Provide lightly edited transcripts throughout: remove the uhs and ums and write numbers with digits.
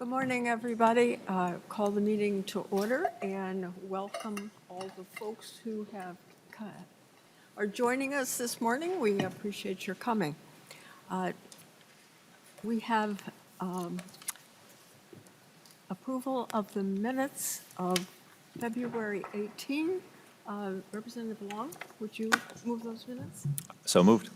Good morning, everybody. Call the meeting to order and welcome all the folks who are joining us this morning. We appreciate your coming. We have approval of the minutes of February 18. Representative Long, would you move those minutes? So moved.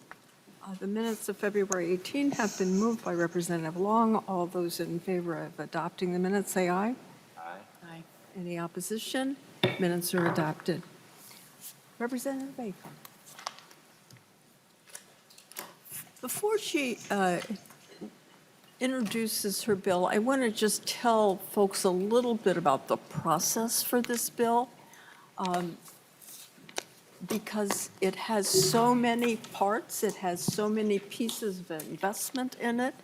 The minutes of February 18 have been moved by Representative Long. All those in favor of adopting the minutes, say aye. Aye. Any opposition? Minutes are adopted. Representative Acomb. Before she introduces her bill, I want to just tell folks a little bit about the process for this bill. Because it has so many parts, it has so many pieces of investment in it.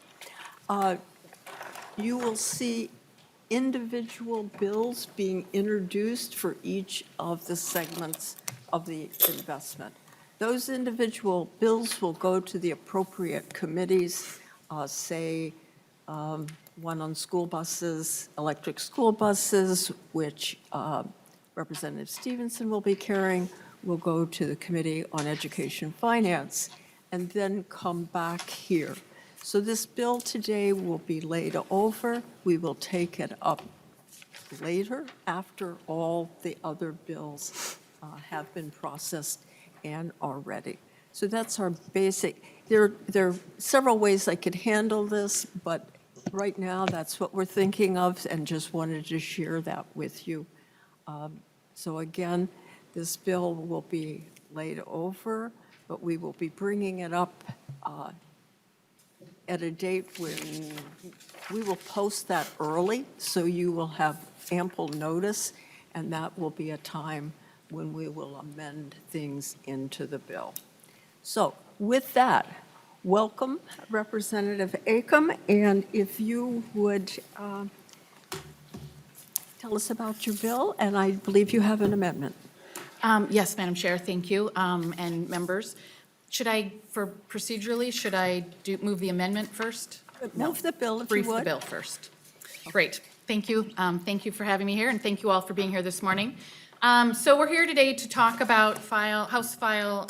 You will see individual bills being introduced for each of the segments of the investment. Those individual bills will go to the appropriate committees, say one on school buses, electric school buses, which Representative Stevenson will be carrying, will go to the Committee on Education Finance, and then come back here. So this bill today will be laid over. We will take it up later after all the other bills have been processed and are ready. So that's our basic. There are several ways I could handle this, but right now that's what we're thinking of, and just wanted to share that with you. So again, this bill will be laid over, but we will be bringing it up at a date when we will post that early, so you will have ample notice, and that will be a time when we will amend things into the bill. So with that, welcome Representative Acomb, and if you would tell us about your bill, and I believe you have an amendment. Yes, Madam Chair, thank you, and members. Should I move the amendment first? Move the bill if you Brief would. the bill first. Great, thank you. Thank you for having me here, and thank you all for being here this morning. So we're here today to talk about House File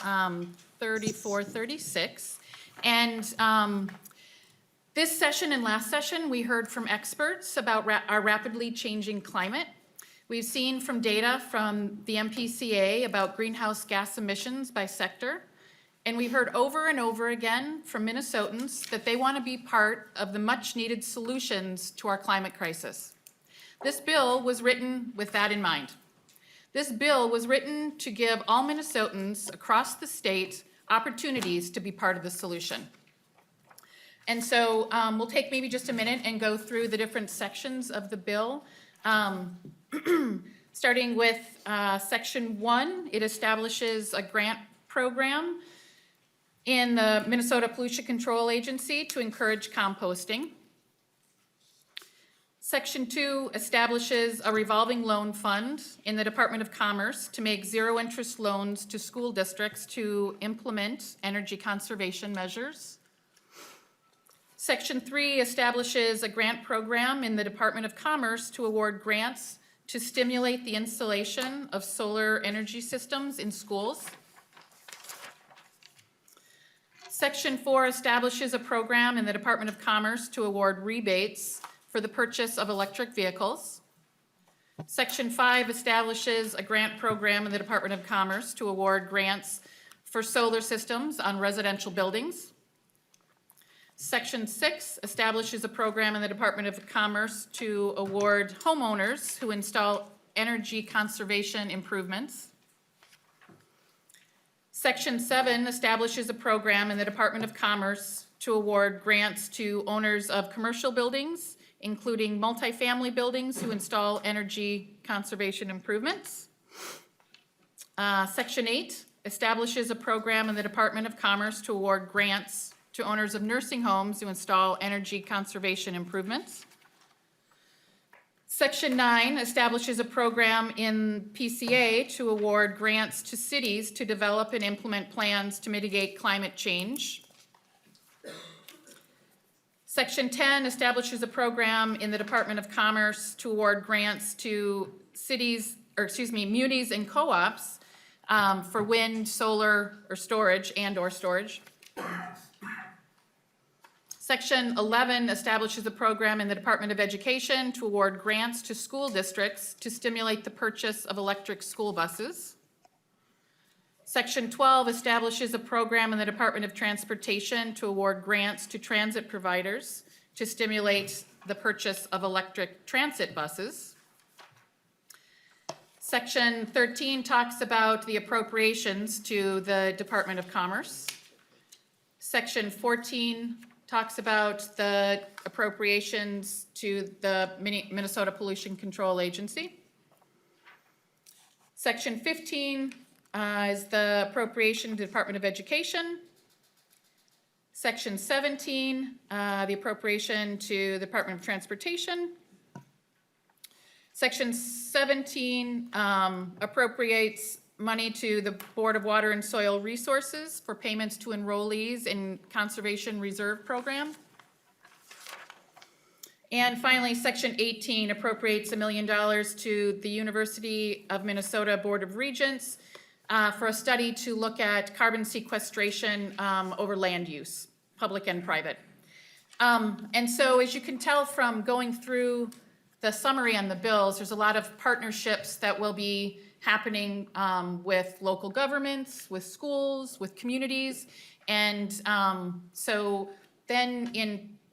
3436. And this session and last session, we heard from experts about our rapidly changing climate. We've seen from data from the MPCA about greenhouse gas emissions by sector, and we've heard over and over again from Minnesotans that they want to be part of the much-needed solutions to our climate crisis. This bill was written with that in mind. This bill was written to give all Minnesotans across the state opportunities to be part of the solution. And so we'll take maybe just a minute and go through the different sections of the bill. Starting with Section 1, it establishes a grant program in the Minnesota Pollution Control Agency to encourage composting. Section 2 establishes a revolving loan fund in the Department of Commerce to make zero-interest loans to school districts to implement energy conservation measures. Section 3 establishes a grant program in the Department of Commerce to award grants to stimulate the installation of solar energy systems in schools. Section 4 establishes a program in the Department of Commerce to award rebates for the purchase of electric vehicles. Section 5 establishes a grant program in the Department of Commerce to award grants for solar systems on residential buildings. Section 6 establishes a program in the Department of Commerce to award homeowners who install energy conservation improvements. Section 7 establishes a program in the Department of Commerce to award grants to owners of commercial buildings, including multifamily buildings who install energy conservation improvements. Section 8 establishes a program in the Department of Commerce to award grants to owners of nursing homes who install energy conservation improvements. Section 9 establishes a program in PCA to award grants to cities to develop and implement plans to mitigate climate change. Section 10 establishes a program in the Department of Commerce to award grants to munis and co-ops for wind, solar, or storage, and/or storage. Section 11 establishes a program in the Department of Education to award grants to school districts to stimulate the purchase of electric school buses. Section 12 establishes a program in the Department of Transportation to award grants to transit providers to stimulate the purchase of electric transit buses. Section 13 talks about the appropriations to the Department of Commerce. Section 14 talks about the appropriations to the Minnesota Pollution Control Agency. Section 15 is the appropriation to the Department of Education. Section 17, the appropriation to the Department of Transportation. Section 17 appropriates money to the Board of Water and Soil Resources for payments to enrollees in Conservation Reserve Program. And finally, Section 18 appropriates $1 million to the University of Minnesota Board of Regents for a study to look at carbon sequestration over land use, public and private. And so as you can tell from going through the summary on the bills, there's a lot of partnerships that will be happening with local governments, with schools, with communities. And so then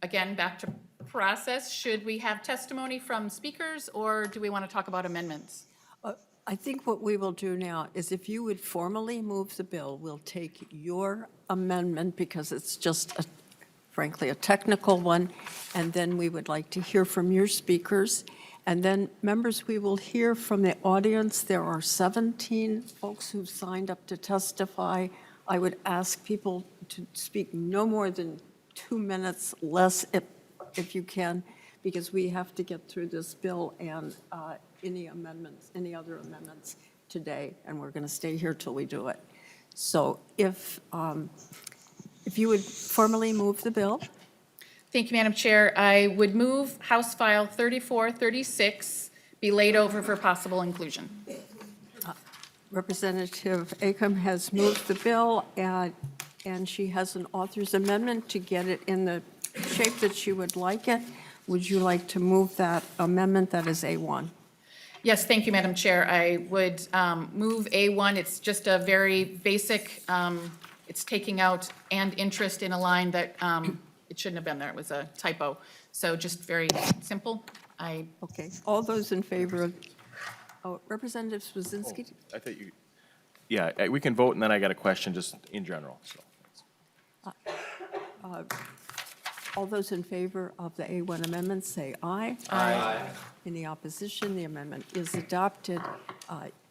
again, back to process, should we have testimony from speakers or do we want to talk about amendments? I think what we will do now is if you would formally move the bill, we'll take your amendment because it's just, frankly, a technical one, and then we would like to hear from your speakers. And then, members, we will hear from the audience. There are 17 folks who've signed up to testify. I would ask people to speak no more than 2 minutes, less if you can, because we have to get through this bill and any other amendments today, and we're going to stay here till we do it. So if you would formally move the bill. Thank you, Madam Chair. I would move House File 3436 be laid over for possible inclusion. Representative Acomb has moved the bill, and she has an author's amendment to get it in the shape that she would like it. Would you like to move that amendment that is A1? Yes, thank you, Madam Chair. I would move A1. It's just a very basic, it's taking out "and interest" in a line that it shouldn't have been there. It was a typo. So just very simple. Okay. All those in favor of, Representative Swazinski? I thought you, yeah, we can vote, and then I got a question just in general, so. All those in favor of the A1 amendment, say aye. Aye. Any opposition? The amendment is adopted.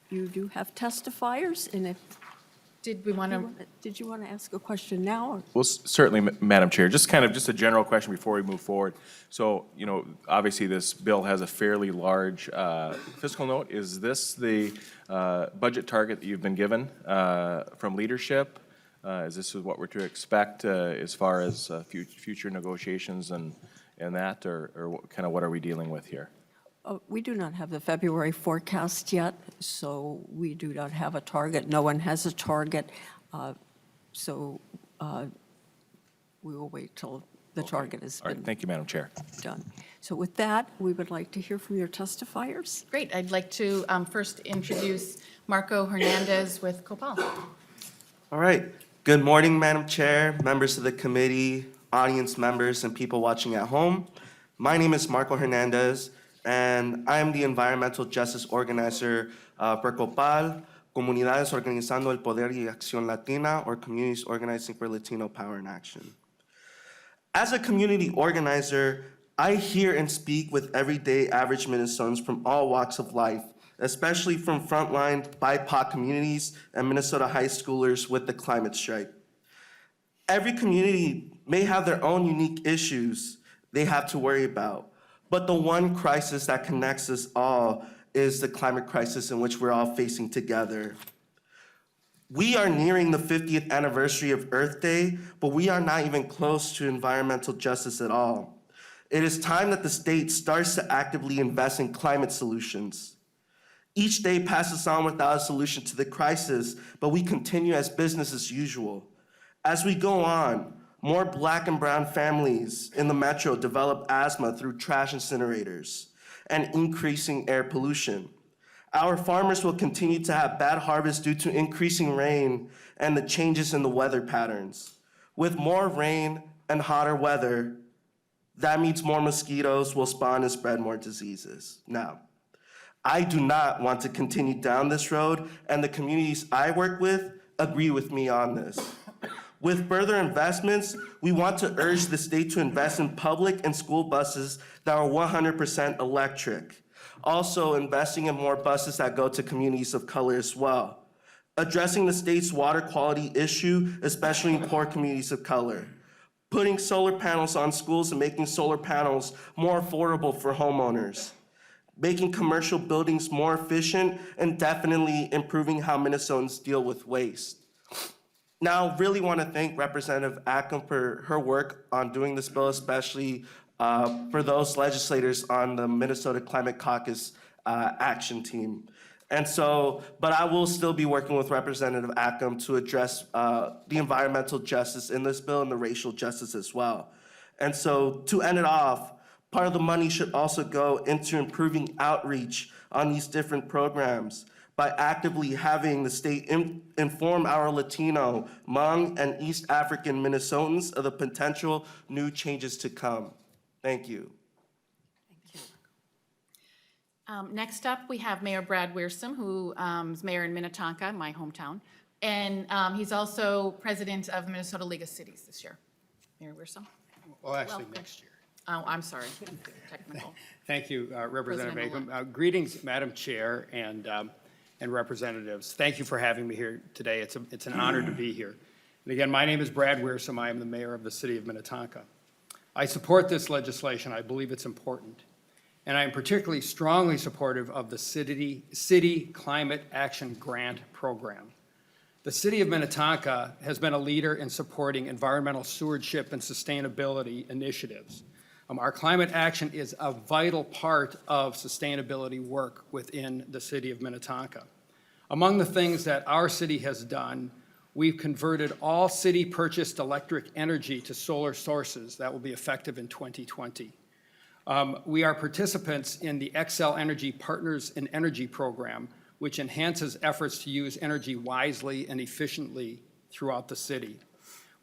You do have testifiers, and if Did we want to? did you want to ask a question now? Or? Well, certainly, Madam Chair, just a general question before we move forward. So, obviously, this bill has a fairly large fiscal note. Is this the budget target that you've been given from leadership? Is this what we're to expect as far as future negotiations and that, or what are we dealing with here? We do not have the February forecast yet, so we do not have a target. No one has a target, so we will wait till the target has All right, been thank you, Madam Chair. done. So with that, we would like to hear from your testifiers. Great. I'd like to first introduce Marco Hernandez with Copal. All right. Good morning, Madam Chair, members of the committee, audience members, and people watching at home. My name is Marco Hernandez, and I am the environmental justice organizer for Copal, Comunidades Organizando el Poder y Acción Latina, or Communities Organizing for Latino Power and Action. As a community organizer, I hear and speak with everyday average Minnesotans from all walks of life, especially from frontline BIPOC communities and Minnesota high schoolers with the climate strike. Every community may have their own unique issues they have to worry about, but the one crisis that connects us all is the climate crisis in which we're all facing together. We are nearing the 50th anniversary of Earth Day, but we are not even close to environmental justice at all. It is time that the state starts to actively invest in climate solutions. Each day passes on without a solution to the crisis, but we continue as business as usual. As we go on, more Black and brown families in the metro develop asthma through trash incinerators and increasing air pollution. Our farmers will continue to have bad harvests due to increasing rain and the changes in the weather patterns. With more rain and hotter weather, that means more mosquitoes will spawn and spread more diseases. Now, I do not want to continue down this road, and the communities I work with agree with me on this. With further investments, we want to urge the state to invest in public and school buses that are 100% electric. Also, investing in more buses that go to communities of color as well. Addressing the state's water quality issue, especially in poor communities of color. Putting solar panels on schools and making solar panels more affordable for homeowners. Making commercial buildings more efficient, and definitely improving how Minnesotans deal with waste. Now, I really want to thank Representative Acomb for her work on doing this bill, especially for those legislators on the Minnesota Climate Caucus action team. And so, but I will still be working with Representative Acomb to address the environmental justice in this bill and the racial justice as well. And so, to end it off, part of the money should also go into improving outreach on these different programs by actively having the state inform our Latino, Hmong, and East African Minnesotans of the potential new changes to come. Thank you. Next up, we have Mayor Brad Wiersum, who is mayor in Minnetonka, my hometown. And he's also president of Minnesota League of Cities this year. Mayor Wiersum. Well, actually, Welcome. next year. Oh, I'm sorry, technical. Thank you, Representative President Acomb. Greetings, Madam Chair and representatives. Thank you for having me here today. It's an honor to be here. And again, my name is Brad Wiersum. I am the mayor of the city of Minnetonka. I support this legislation. I believe it's important. And I am particularly strongly supportive of the City Climate Action Grant Program. The city of Minnetonka has been a leader in supporting environmental stewardship and sustainability initiatives. Our climate action is a vital part of sustainability work within the city of Minnetonka. Among the things that our city has done, we've converted all city-purchased electric energy to solar sources. That will be effective in 2020. We are participants in the Xcel Energy Partners in Energy program, which enhances efforts to use energy wisely and efficiently throughout the city.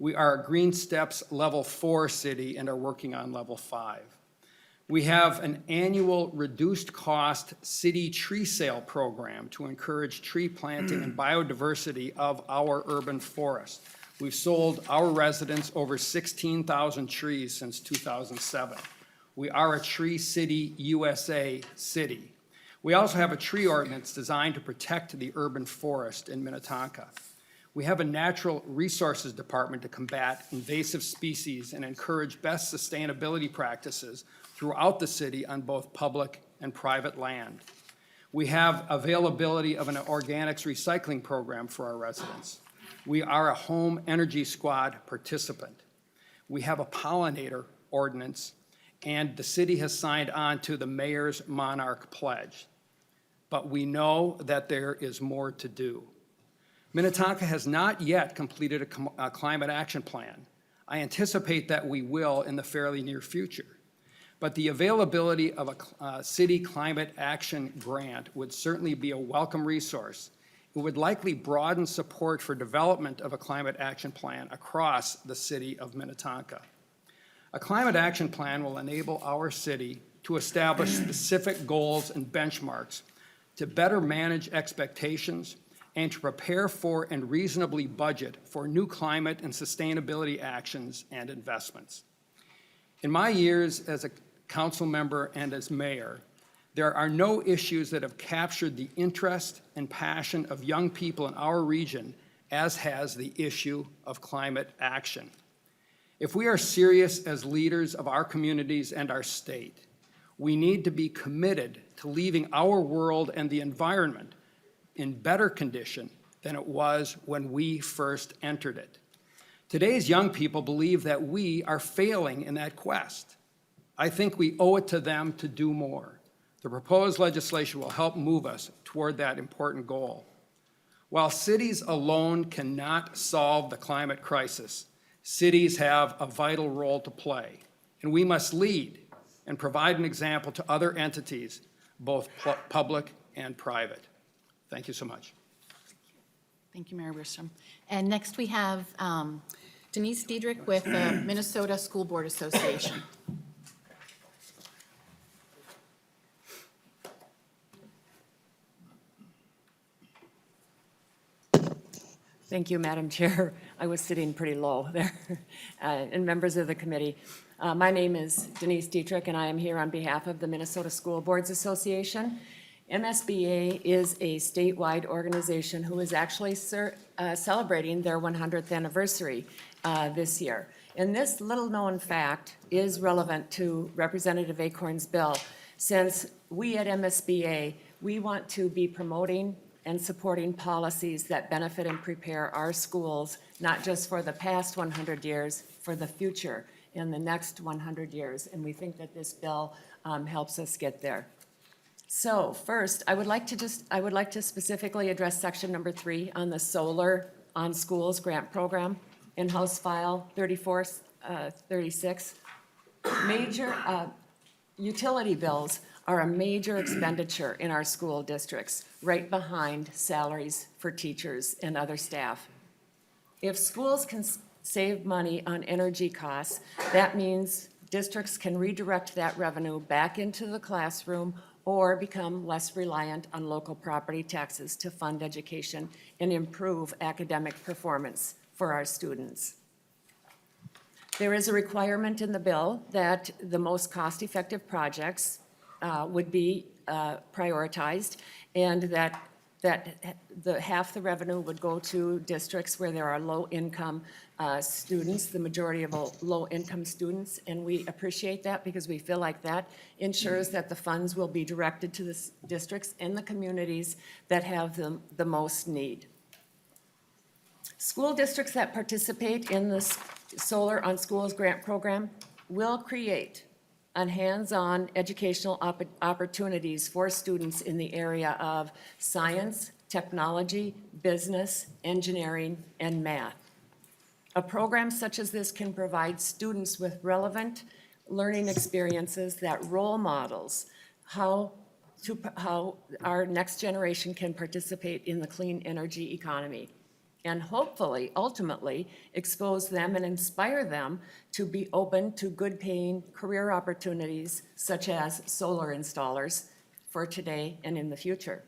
We are a Green Steps Level 4 city and are working on Level 5. We have an annual reduced cost city tree sale program to encourage tree planting and biodiversity of our urban forest. We've sold our residents over 16,000 trees since 2007. We are a Tree City USA city. We also have a tree ordinance designed to protect the urban forest in Minnetonka. We have a natural resources department to combat invasive species and encourage best sustainability practices throughout the city on both public and private land. We have availability of an organics recycling program for our residents. We are a home energy squad participant. We have a pollinator ordinance, and the city has signed on to the Mayor's Monarch Pledge. But we know that there is more to do. Minnetonka has not yet completed a climate action plan. I anticipate that we will in the fairly near future. But the availability of a city climate action grant would certainly be a welcome resource. It would likely broaden support for development of a climate action plan across the city of Minnetonka. A climate action plan will enable our city to establish specific goals and benchmarks to better manage expectations and to prepare for and reasonably budget for new climate and sustainability actions and investments. In my years as a council member and as mayor, there are no issues that have captured the interest and passion of young people in our region as has the issue of climate action. If we are serious as leaders of our communities and our state, we need to be committed to leaving our world and the environment in better condition than it was when we first entered it. Today's young people believe that we are failing in that quest. I think we owe it to them to do more. The proposed legislation will help move us toward that important goal. While cities alone cannot solve the climate crisis, cities have a vital role to play, and we must lead and provide an example to other entities, both public and private. Thank you so much. Thank you, Mayor Wierstrom. And next we have Denise Dittrich with the Minnesota School Board Association. Thank you, Madam Chair. I was sitting pretty low there. And members of the committee, my name is Denise Dittrich, and I am here on behalf of the Minnesota School Boards Association. MSBA is a statewide organization who is actually celebrating their 100th anniversary this year. And this little-known fact is relevant to Representative Acorn's bill, since we at MSBA, we want to be promoting and supporting policies that benefit and prepare our schools, not just for the past 100 years, for the future in the next 100 years. And we think that this bill helps us get there. So first, I would like to specifically address section number 3 on the Solar on Schools grant program in House File 3436. Major utility bills are a major expenditure in our school districts, right behind salaries for teachers and other staff. If schools can save money on energy costs, that means districts can redirect that revenue back into the classroom or become less reliant on local property taxes to fund education and improve academic performance for our students. There is a requirement in the bill that the most cost-effective projects would be prioritized, and that half the revenue would go to districts where there are low-income students, the majority of low-income students, and we appreciate that because we feel like that ensures that the funds will be directed to the districts and the communities that have the most need. School districts that participate in the Solar on Schools grant program will create on hands-on educational opportunities for students in the area of science, technology, business, engineering, and math. A program such as this can provide students with relevant learning experiences that role models how our next generation can participate in the clean energy economy, and hopefully, ultimately, expose them and inspire them to be open to good-paying career opportunities such as solar installers for today and in the future.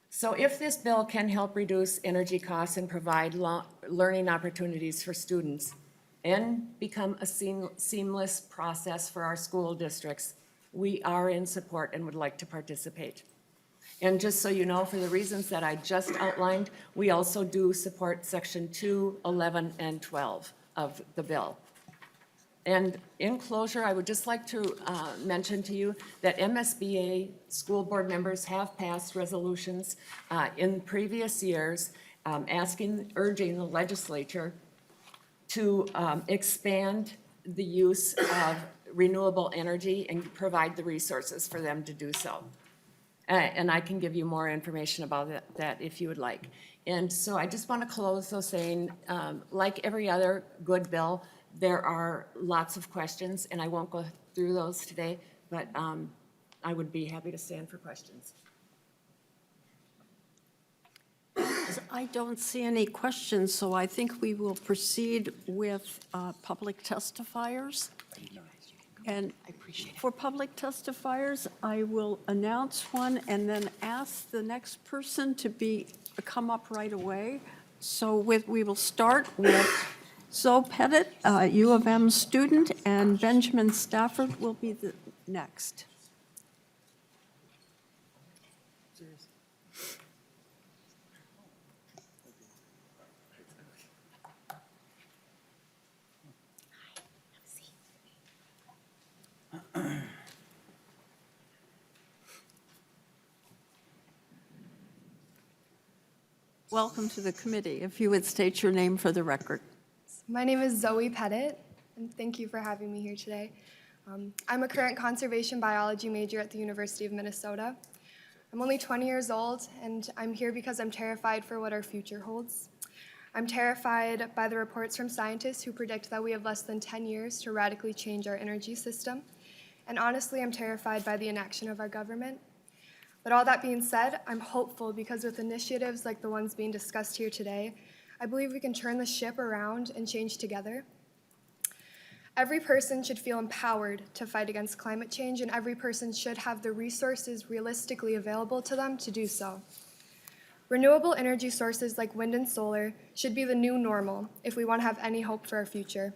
So if this bill can help reduce energy costs and provide learning opportunities for students and become a seamless process for our school districts, we are in support and would like to participate. And just so you know, for the reasons that I just outlined, we also do support section 2, 11, and 12 of the bill. And in closure, I would just like to mention to you that MSBA school board members have passed resolutions in previous years urging the legislature to expand the use of renewable energy and provide the resources for them to do so. And I can give you more information about that if you would like. And so I just want to close though saying, like every other good bill, there are lots of questions, and I won't go through those today, but I would be happy to stand for questions. I don't see any questions, so I think we will proceed with public testifiers. And for public testifiers, I will announce one and then ask the next person to come up right away. So we will start with Zoe Pettit, U of M student, and Benjamin Stafford will be the next. Welcome to the committee. If you would state your name for the record. My name is Zoe Pettit, and thank you for having me here today. I'm a current conservation biology major at the University of Minnesota. I'm only 20 years old, and I'm here because I'm terrified for what our future holds. I'm terrified by the reports from scientists who predict that we have less than 10 years to radically change our energy system. And honestly, I'm terrified by the inaction of our government. But all that being said, I'm hopeful because with initiatives like the ones being discussed here today, I believe we can turn the ship around and change together. Every person should feel empowered to fight against climate change, and every person should have the resources realistically available to them to do so. Renewable energy sources like wind and solar should be the new normal if we want to have any hope for our future.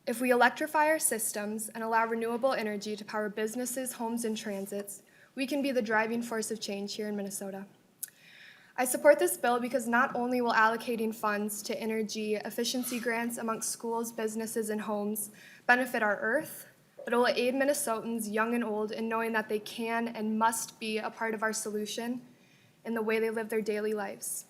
If we electrify our systems and allow renewable energy to power businesses, homes, and transits, we can be the driving force of change here in Minnesota. I support this bill because not only will allocating funds to energy efficiency grants amongst schools, businesses, and homes benefit our earth, but it will aid Minnesotans, young and old, in knowing that they can and must be a part of our solution in the way they live their daily lives.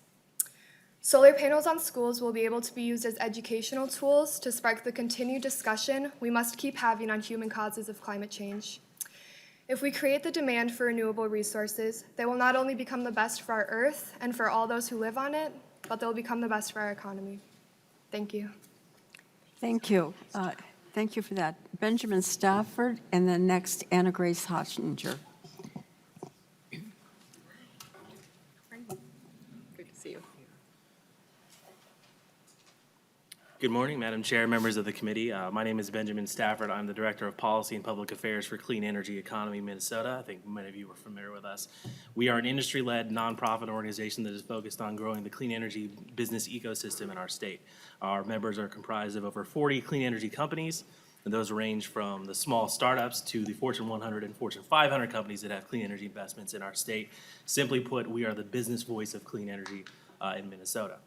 Solar panels on schools will be able to be used as educational tools to spark the continued discussion we must keep having on human causes of climate change. If we create the demand for renewable resources, they will not only become the best for our earth and for all those who live on it, but they'll become the best for our economy. Thank you. Thank you. Thank you for that. Benjamin Stafford, and then next, Anna Grace Hotchinger. Good to see you. Good morning, Madam Chair, members of the committee. My name is Benjamin Stafford. I'm the Director of Policy and Public Affairs for Clean Energy Economy Minnesota. I think many of you are familiar with us. We are an industry-led nonprofit organization that is focused on growing the clean energy business ecosystem in our state. Our members are comprised of over 40 clean energy companies, and those range from the small startups to the Fortune 100 and Fortune 500 companies that have clean energy investments in our state. Simply put, we are the business voice of clean energy in Minnesota.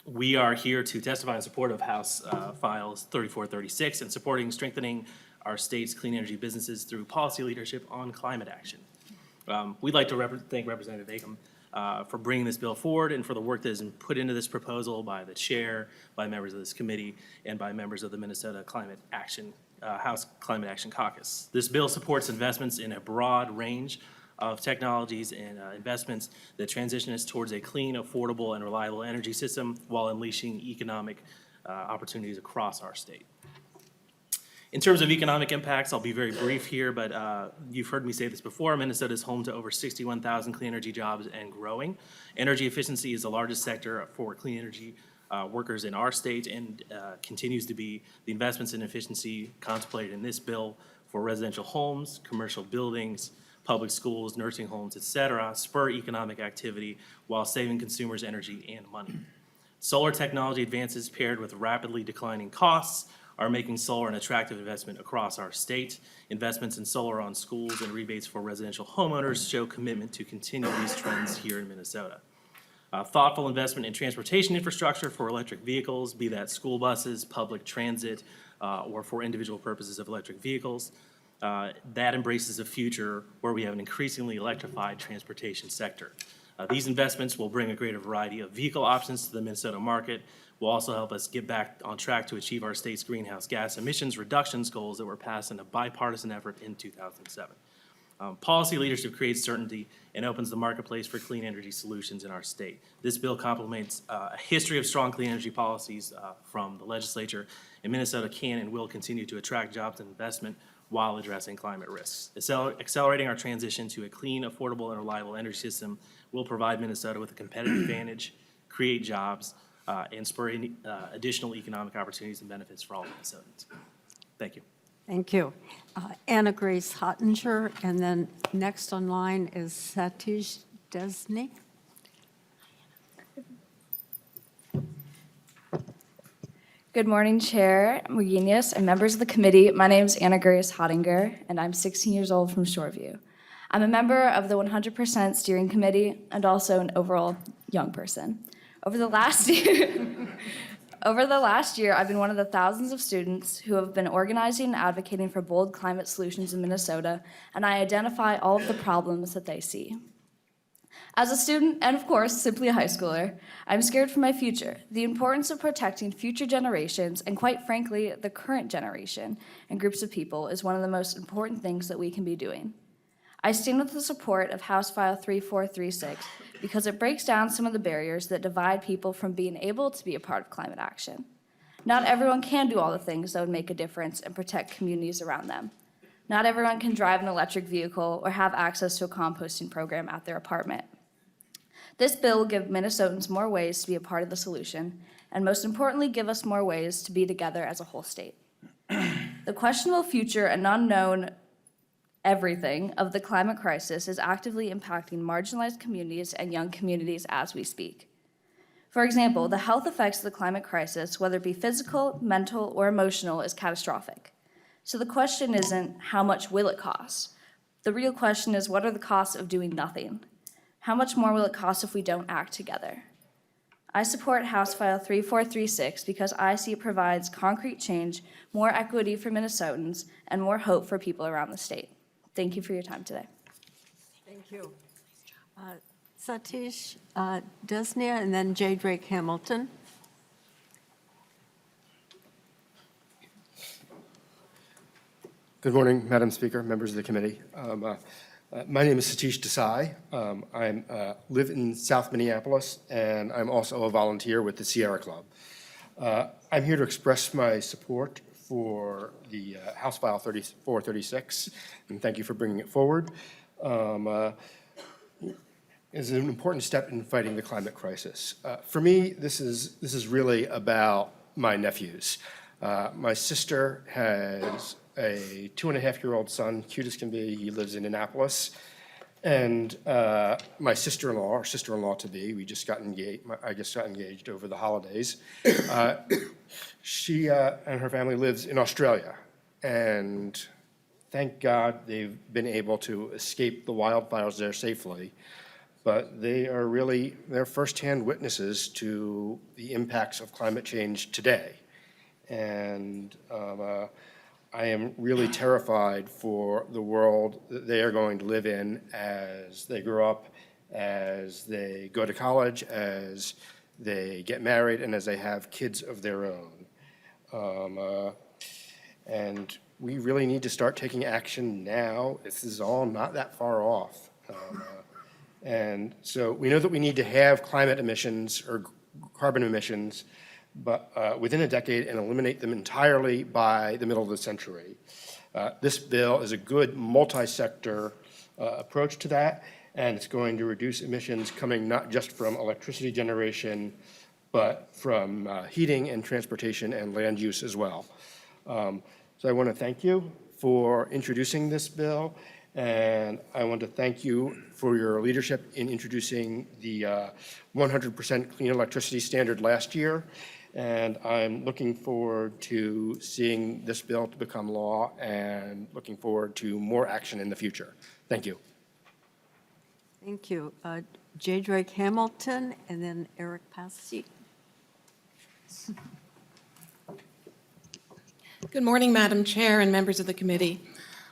We are here to testify in support of House Files 3436 and supporting strengthening our state's clean energy businesses through policy leadership on climate action. We'd like to thank Representative Acomb for bringing this bill forward and for the work that has been put into this proposal by the chair, by members of this committee, and by members of the Minnesota Climate Action, House Climate Action Caucus. This bill supports investments in a broad range of technologies and investments that transition us towards a clean, affordable, and reliable energy system while unleashing economic opportunities across our state. In terms of economic impacts, I'll be very brief here, but you've heard me say this before. Minnesota is home to over 61,000 clean energy jobs and growing. Energy efficiency is the largest sector for clean energy workers in our state and continues to be. The investments in efficiency contemplated in this bill for residential homes, commercial buildings, public schools, nursing homes, et cetera, spur economic activity while saving consumers energy and money. Solar technology advances paired with rapidly declining costs are making solar an attractive investment across our state. Investments in solar on schools and rebates for residential homeowners show commitment to continue these trends here in Minnesota. Thoughtful investment in transportation infrastructure for electric vehicles, be that school buses, public transit, or for individual purposes of electric vehicles. That embraces a future where we have an increasingly electrified transportation sector. These investments will bring a greater variety of vehicle options to the Minnesota market, will also help us get back on track to achieve our state's greenhouse gas emissions reductions goals that were passed in a bipartisan effort in 2007. Policy leadership creates certainty and opens the marketplace for clean energy solutions in our state. This bill complements a history of strong clean energy policies from the legislature, and Minnesota can and will continue to attract jobs and investment while addressing climate risks. Accelerating our transition to a clean, affordable, and reliable energy system will provide Minnesota with a competitive advantage, create jobs, and spur additional economic opportunities and benefits for all Minnesotans. Thank you. Thank you. Anna Grace Hotchinger, and then next on line is Satish Desny. Good morning, Chair McGuinness and members of the committee. My name is Anna Grace Hottinger, and I'm 16 years old from Shoreview. I'm a member of the 100% Steering Committee and also an overall young person. Over the last year, I've been one of the thousands of students who have been organizing and advocating for bold climate solutions in Minnesota, and I identify all of the problems that they see. As a student, and of course, simply a high schooler, I'm scared for my future, the importance of protecting future generations, and quite frankly, the current generation and groups of people is one of the most important things that we can be doing. I stand with the support of House File 3436 because it breaks down some of the barriers that divide people from being able to be a part of climate action. Not everyone can do all the things that would make a difference and protect communities around them. Not everyone can drive an electric vehicle or have access to a composting program at their apartment. This bill will give Minnesotans more ways to be a part of the solution, and most importantly, give us more ways to be together as a whole state. The questionable future and unknown everything of the climate crisis is actively impacting marginalized communities and young communities as we speak. For example, the health effects of the climate crisis, whether it be physical, mental, or emotional, is catastrophic. So the question isn't how much will it cost? The real question is what are the costs of doing nothing? How much more will it cost if we don't act together? I support House File 3436 because I see it provides concrete change, more equity for Minnesotans, and more hope for people around the state. Thank you for your time today. Thank you. Satish Desnia and then J. Drake Hamilton. Good morning, Madam Speaker, members of the committee. My name is Satish Desai. I live in South Minneapolis, and I'm also a volunteer with the Sierra Club. I'm here to express my support for the House File 3436, and thank you for bringing it forward. It's an important step in fighting the climate crisis. For me, this is really about my nephews. My sister has a 2.5-year-old son, cute as can be. He lives in Annapolis. And my sister-in-law, or sister-in-law-to-be, I just got engaged over the holidays. She and her family lives in Australia. And thank God they've been able to escape the wildfires there safely. But they're firsthand witnesses to the impacts of climate change today. And I am really terrified for the world that they are going to live in as they grow up, as they go to college, as they get married, and as they have kids of their own. And we really need to start taking action now. This is all not that far off. And so we know that we need to have climate emissions or carbon emissions but within a decade and eliminate them entirely by the middle of the century. This bill is a good multi-sector approach to that, and it's going to reduce emissions coming not just from electricity generation, but from heating and transportation and land use as well. So I want to thank you for introducing this bill, and I want to thank you for your leadership in introducing the 100% clean electricity standard last year. And I'm looking forward to seeing this bill to become law and looking forward to more action in the future. Thank you. Thank you. J. Drake Hamilton and then Eric Passy. Good morning, Madam Chair and members of the committee.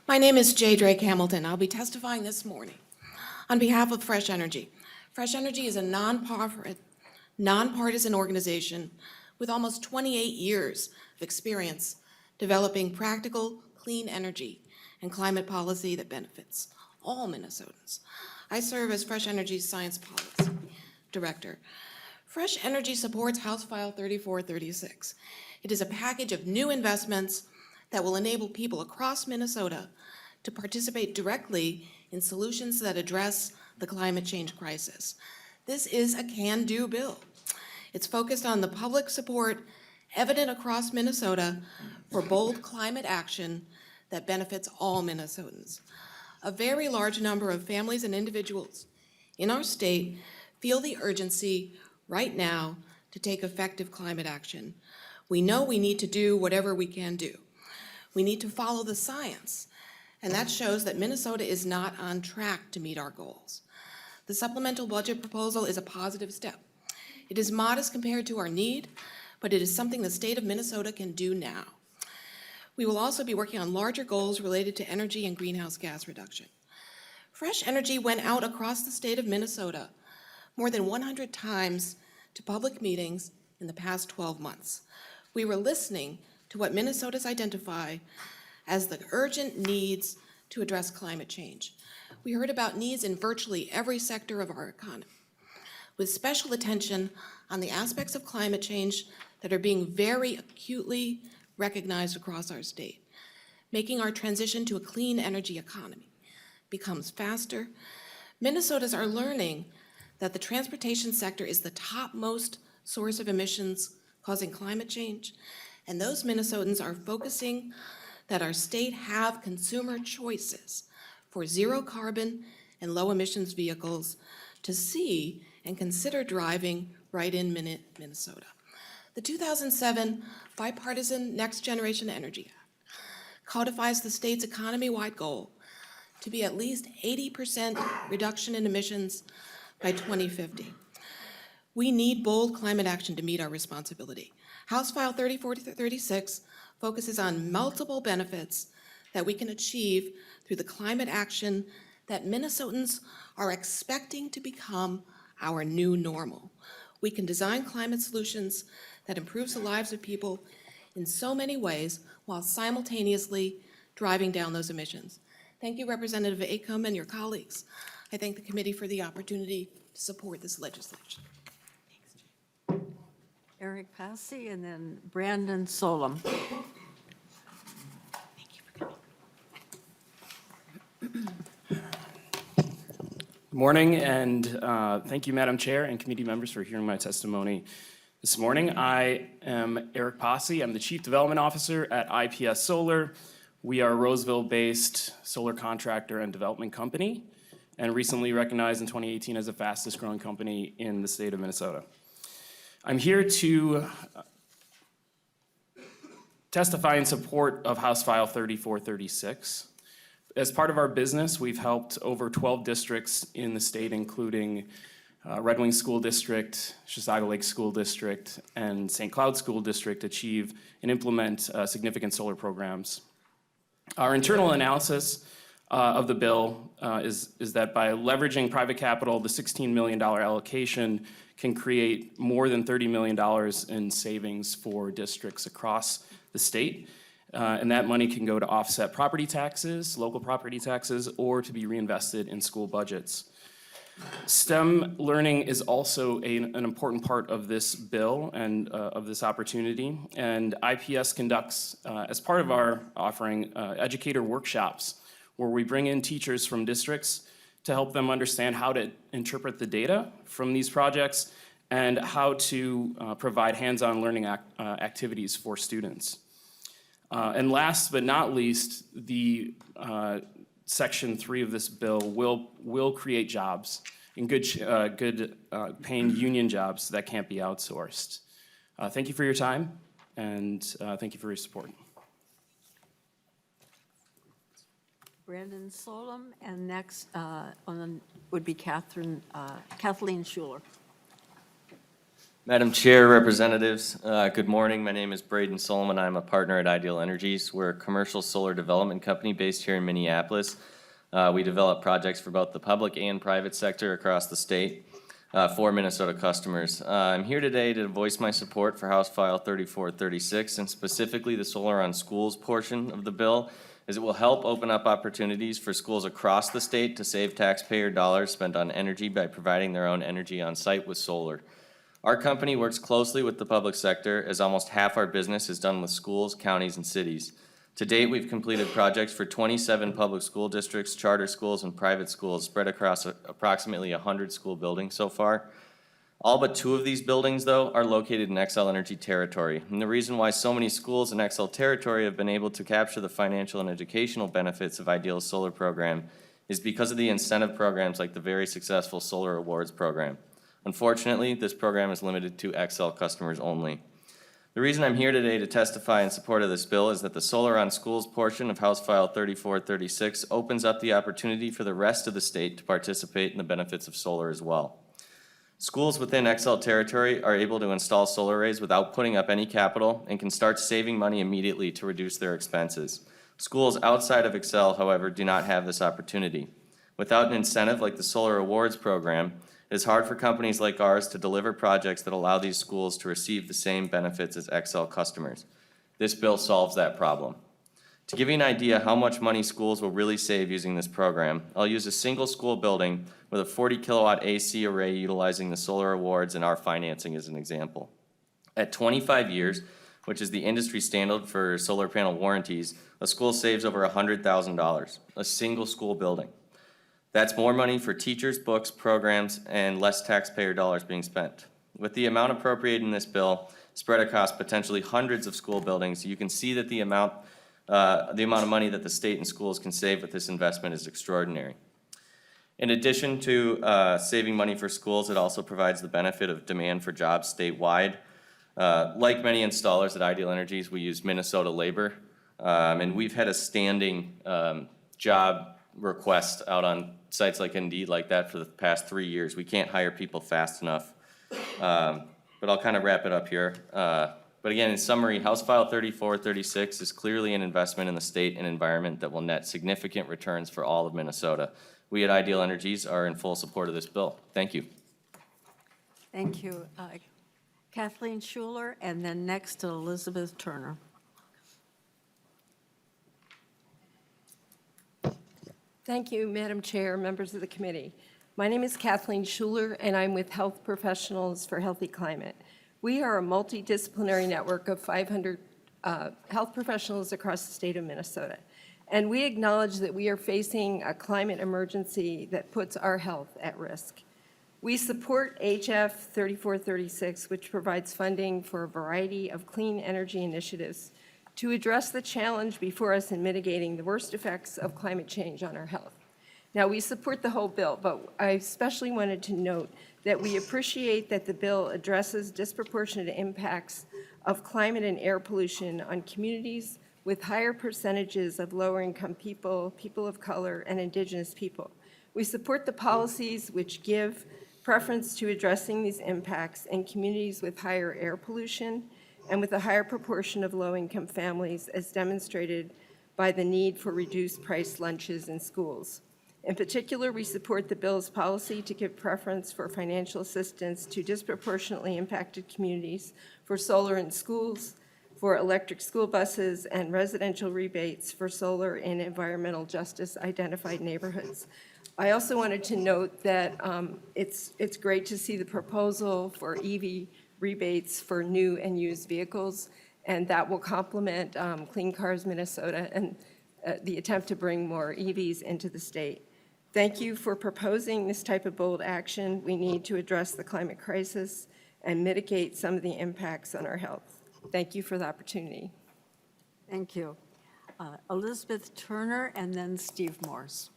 My name is J. Drake Hamilton. I'll be testifying this morning on behalf of Fresh Energy. Fresh Energy is a nonpartisan organization with almost 28 years of experience developing practical, clean energy and climate policy that benefits all Minnesotans. I serve as Fresh Energy's Science Policy Director. Fresh Energy supports House File 3436. It is a package of new investments that will enable people across Minnesota to participate directly in solutions that address the climate change crisis. This is a can-do bill. It's focused on the public support evident across Minnesota for bold climate action that benefits all Minnesotans. A very large number of families and individuals in our state feel the urgency right now to take effective climate action. We know we need to do whatever we can do. We need to follow the science, and that shows that Minnesota is not on track to meet our goals. The supplemental budget proposal is a positive step. It is modest compared to our need, but it is something the state of Minnesota can do now. We will also be working on larger goals related to energy and greenhouse gas reduction. Fresh energy went out across the state of Minnesota more than 100 times to public meetings in the past 12 months. We were listening to what Minnesotans identify as the urgent needs to address climate change. We heard about needs in virtually every sector of our economy, with special attention on the aspects of climate change that are being very acutely recognized across our state, making our transition to a clean energy economy becomes faster. Minnesotans are learning that the transportation sector is the topmost source of emissions causing climate change, and those Minnesotans are focusing that our state have consumer choices for zero carbon and low emissions vehicles to see and consider driving right in Minnesota. The 2007 bipartisan Next Generation Energy Act codifies the state's economy-wide goal to be at least 80% reduction in emissions by 2050. We need bold climate action to meet our responsibility. House File 3436 focuses on multiple benefits that we can achieve through the climate action that Minnesotans are expecting to become our new normal. We can design climate solutions that improves the lives of people in so many ways while simultaneously driving down those emissions. Thank you, Representative Acomb and your colleagues. I thank the committee for the opportunity to support this legislation. Eric Passy and then Brandon Solom. Good morning, and thank you, Madam Chair and committee members, for hearing my testimony this morning. I am Eric Passy. I'm the Chief Development Officer at IPS Solar. We are a Roseville-based solar contractor and development company, and recently recognized in 2018 as the fastest growing company in the state of Minnesota. I'm here to testify in support of House File 3436. As part of our business, we've helped over 12 districts in the state, including Red Wing School District, Chisago Lake School District, and St. Cloud School District achieve and implement significant solar programs. Our internal analysis of the bill is that by leveraging private capital, the $16 million allocation can create more than $30 million in savings for districts across the state. And that money can go to offset property taxes, local property taxes, or to be reinvested in school budgets. STEM learning is also an important part of this bill and of this opportunity. And IPS conducts, as part of our offering, educator workshops where we bring in teachers from districts to help them understand how to interpret the data from these projects and how to provide hands-on learning activities for students. And last but not least, the Section 3 of this bill will create jobs and good paying union jobs that can't be outsourced. Thank you for your time, and thank you for your support. Brandon Solom, and next would be Kathleen Schuler. Madam Chair, Representatives, good morning. My name is Braden Solomon. I'm a partner at Ideal Energies. We're a commercial solar development company based here in Minneapolis. We develop projects for both the public and private sector across the state for Minnesota customers. I'm here today to voice my support for House File 3436 and specifically the Solar on Schools portion of the bill, as it will help open up opportunities for schools across the state to save taxpayer dollars spent on energy by providing their own energy on site with solar. Our company works closely with the public sector, as almost half our business is done with schools, counties, and cities. To date, we've completed projects for 27 public school districts, charter schools, and private schools spread across approximately 100 school buildings so far. All but 2 of these buildings, though, are located in XL Energy territory. And the reason why so many schools in XL territory have been able to capture the financial and educational benefits of Ideal's solar program is because of the incentive programs like the very successful Solar Awards program. Unfortunately, this program is limited to XL customers only. The reason I'm here today to testify in support of this bill is that the Solar on Schools portion of House File 3436 opens up the opportunity for the rest of the state to participate in the benefits of solar as well. Schools within XL territory are able to install solar arrays without putting up any capital and can start saving money immediately to reduce their expenses. Schools outside of XL, however, do not have this opportunity. Without an incentive like the Solar Awards program, it is hard for companies like ours to deliver projects that allow these schools to receive the same benefits as Xcel customers. This bill solves that problem. To give you an idea how much money schools will really save using this program, I'll use a single school building with a 40 kilowatt AC array utilizing the Solar Awards and our financing as an example. At 25 years, which is the industry standard for solar panel warranties, a school saves over $100,000, a single school building. That's more money for teachers, books, programs, and less taxpayer dollars being spent. With the amount appropriated in this bill spread across potentially hundreds of school buildings, you can see that the amount of money that the state and schools can save with this investment is extraordinary. In addition to saving money for schools, it also provides the benefit of demand for jobs statewide. Like many installers at Ideal Energies, we use Minnesota labor, and we've had a standing job request out on sites like Indeed like that for the past 3 years. We can't hire people fast enough. But I'll kind of wrap it up here. But again, in summary, House File 3436 is clearly an investment in the state and environment that will net significant returns for all of Minnesota. We at Ideal Energies are in full support of this bill. Thank you. Thank you. Kathleen Schuler, and then next Elizabeth Turner. Thank you, Madam Chair, members of the committee. My name is Kathleen Schuler, and I'm with Health Professionals for Healthy Climate. We are a multidisciplinary network of 500 health professionals across the state of Minnesota. And we acknowledge that we are facing a climate emergency that puts our health at risk. We support HF 3436, which provides funding for a variety of clean energy initiatives to address the challenge before us in mitigating the worst effects of climate change on our health. Now, we support the whole bill, but I especially wanted to note that we appreciate that the bill addresses disproportionate impacts of climate and air pollution on communities with higher percentages of lower-income people, people of color, and Indigenous people. We support the policies which give preference to addressing these impacts in communities with higher air pollution and with a higher proportion of low-income families, as demonstrated by the need for reduced-price lunches in schools. In particular, we support the bill's policy to give preference for financial assistance to disproportionately impacted communities for solar in schools, for electric school buses, and residential rebates for solar in environmental justice identified neighborhoods. I also wanted to note that it's great to see the proposal for EV rebates for new and used vehicles, and that will complement Clean Cars Minnesota and the attempt to bring more EVs into the state. Thank you for proposing this type of bold action. We need to address the climate crisis and mitigate some of the impacts on our health. Thank you for the opportunity. Thank you. Elizabeth Turner, and then Steve Morse.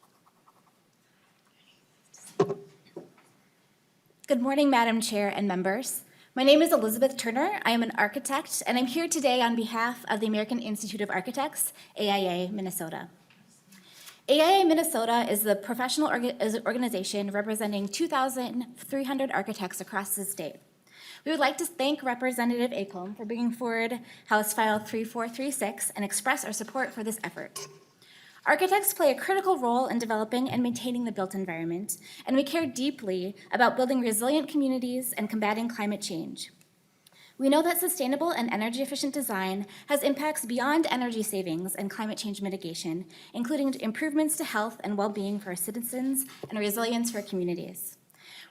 Good morning, Madam Chair and members. My name is Elizabeth Turner. I am an architect, and I'm here today on behalf of the American Institute of Architects, AIA, Minnesota. AIA Minnesota is the professional organization representing 2,300 architects across the state. We would like to thank Representative Acomb for bringing forward House File 3436 and express our support for this effort. Architects play a critical role in developing and maintaining the built environment, and we care deeply about building resilient communities and combating climate change. We know that sustainable and energy-efficient design has impacts beyond energy savings and climate change mitigation, including improvements to health and well-being for our citizens and resilience for communities.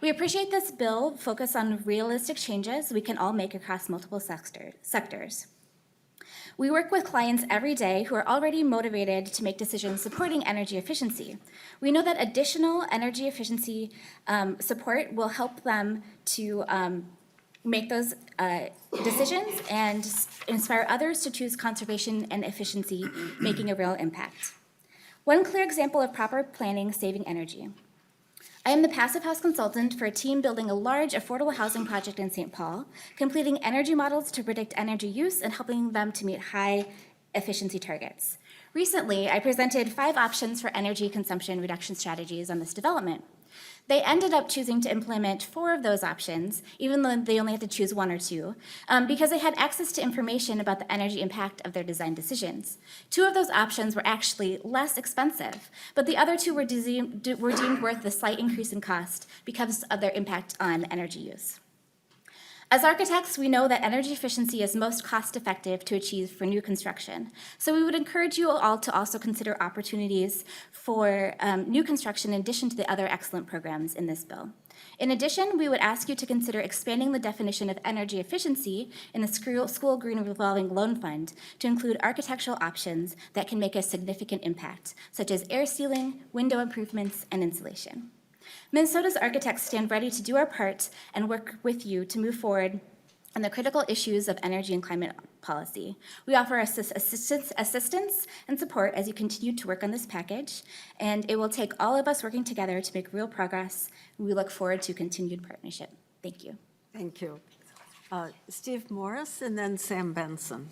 We appreciate this bill focus on realistic changes we can all make across multiple sectors. We work with clients every day who are already motivated to make decisions supporting energy efficiency. We know that additional energy efficiency support will help them to make those decisions and inspire others to choose conservation and efficiency, making a real impact. One clear example of proper planning saving energy. I am the Passive House consultant for a team building a large affordable housing project in St. Paul, completing energy models to predict energy use and helping them to meet high efficiency targets. Recently, I presented 5 options for energy consumption reduction strategies on this development. They ended up choosing to implement 4 of those options, even though they only had to choose 1 or 2, because they had access to information about the energy impact of their design decisions. 2 of those options were actually less expensive, but the other 2 were deemed worth the slight increase in cost because of their impact on energy use. As architects, we know that energy efficiency is most cost-effective to achieve for new construction. So we would encourage you all to also consider opportunities for new construction in addition to the other excellent programs in this bill. In addition, we would ask you to consider expanding the definition of energy efficiency in the School Green Revolving Loan Fund to include architectural options that can make a significant impact, such as air sealing, window improvements, and insulation. Minnesota's architects stand ready to do our part and work with you to move forward on the critical issues of energy and climate policy. We offer assistance and support as you continue to work on this package, and it will take all of us working together to make real progress. We look forward to continued partnership. Thank you. Thank you. Steve Morris and then Sam Benson.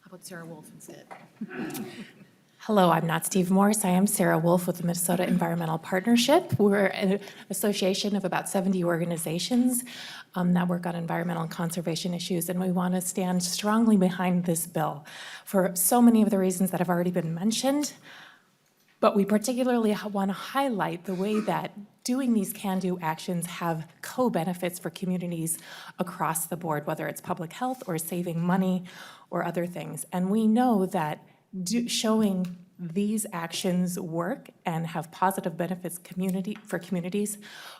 How about Sarah Wolf instead? Hello, I'm not Steve Morris. I am Sarah Wolf with the Minnesota Environmental Partnership. We're an association of about 70 organizations that work on environmental and conservation issues, and we want to stand strongly behind this bill for so many of the reasons that have already been mentioned. But we particularly want to highlight the way that doing these can-do actions have co-benefits for communities across the board, whether it's public health or saving money or other things. And we know that showing these actions work and have positive benefits for communities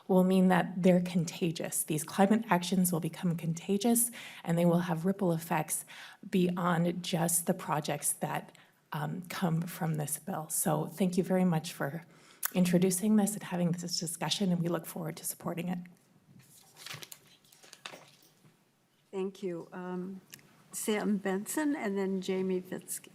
will mean that they're contagious. These climate actions will become contagious, and they will have ripple effects beyond just the projects that come from this bill. So thank you very much for introducing this and having this discussion, and we look forward to supporting it. Thank you. Sam Benson and then Jamie Fitzke.